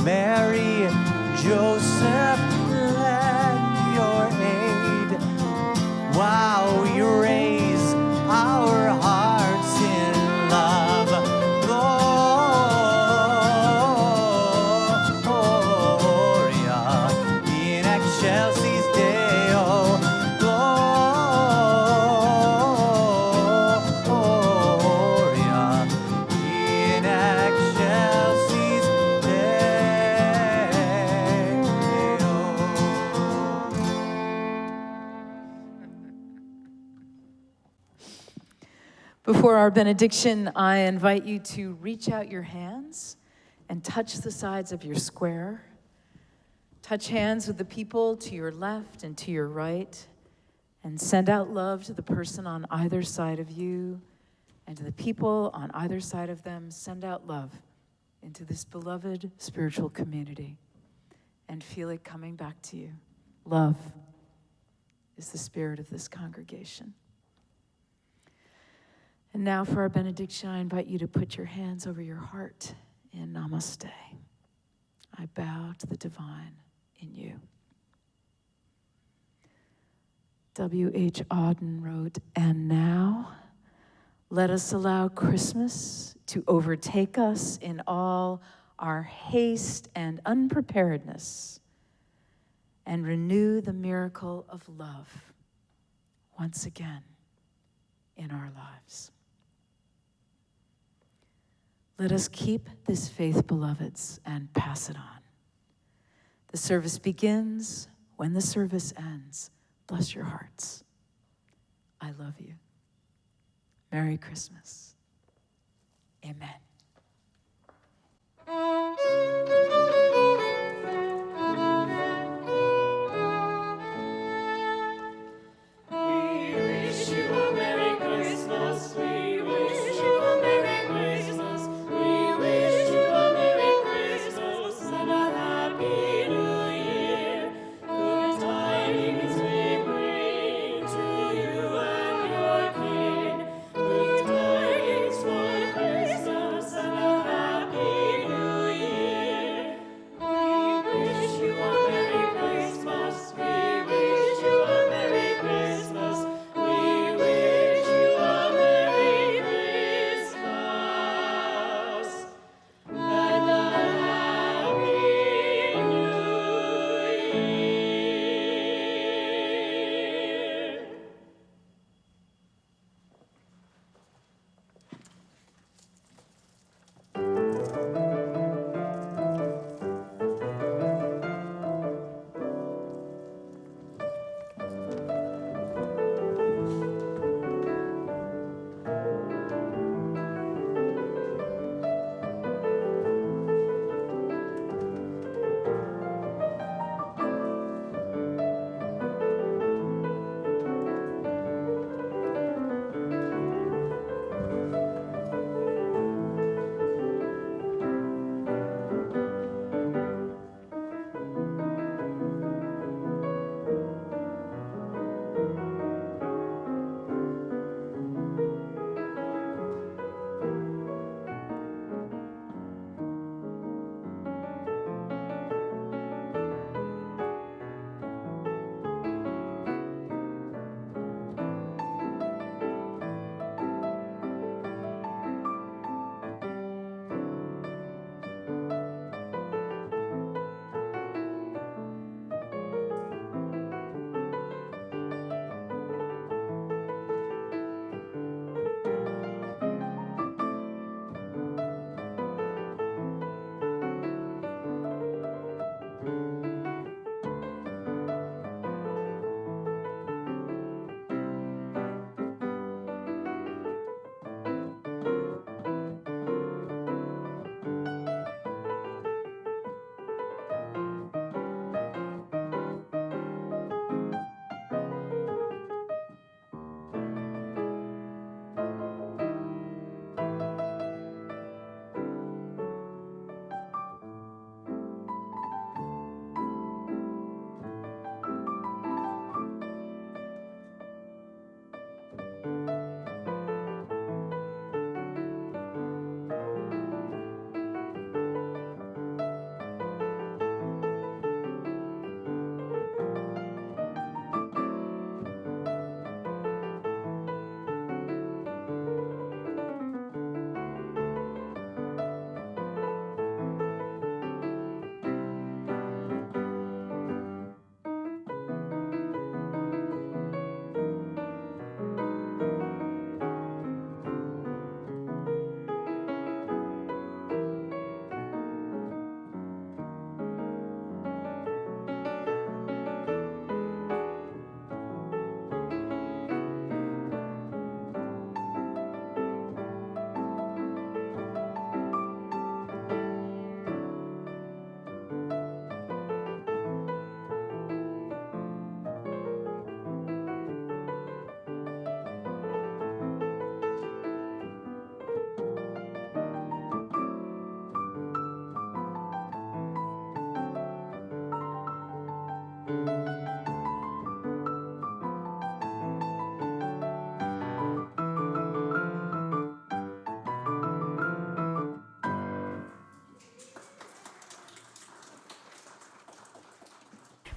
Mary, Joseph, lend your aid while we raise our hearts in love. Gloria in excelsis Deo. Gloria in excelsis Deo. Before our benediction, I invite you to reach out your hands and touch the sides of your square. Touch hands with the people to your left and to your right, and send out love to the person on either side of you, and to the people on either side of them. Send out love into this beloved spiritual community, and feel it coming back to you. Love is the spirit of this congregation. And now for our benediction, I invite you to put your hands over your heart in namaste. I bow to the divine in you. W.H. Auden wrote, "And now, let us allow Christmas to overtake us in all our haste and unpreparedness, and renew the miracle of love once again in our lives." Let us keep this faith, beloveds, and pass it on. The service begins when the service ends. Bless your hearts. I love you. Merry Christmas. Amen. We wish you a Merry Christmas. We wish you a Merry Christmas. We wish you a Merry Christmas and a Happy New Year. Good tidings we bring to you and your King. Good tidings for Christmas and a Happy New Year.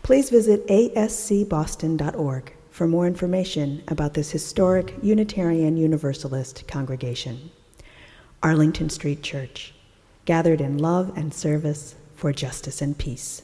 please visit ascboston.org for more information about this historic Unitarian Universalist congregation. Arlington Street Church, gathered in love and service for justice and peace.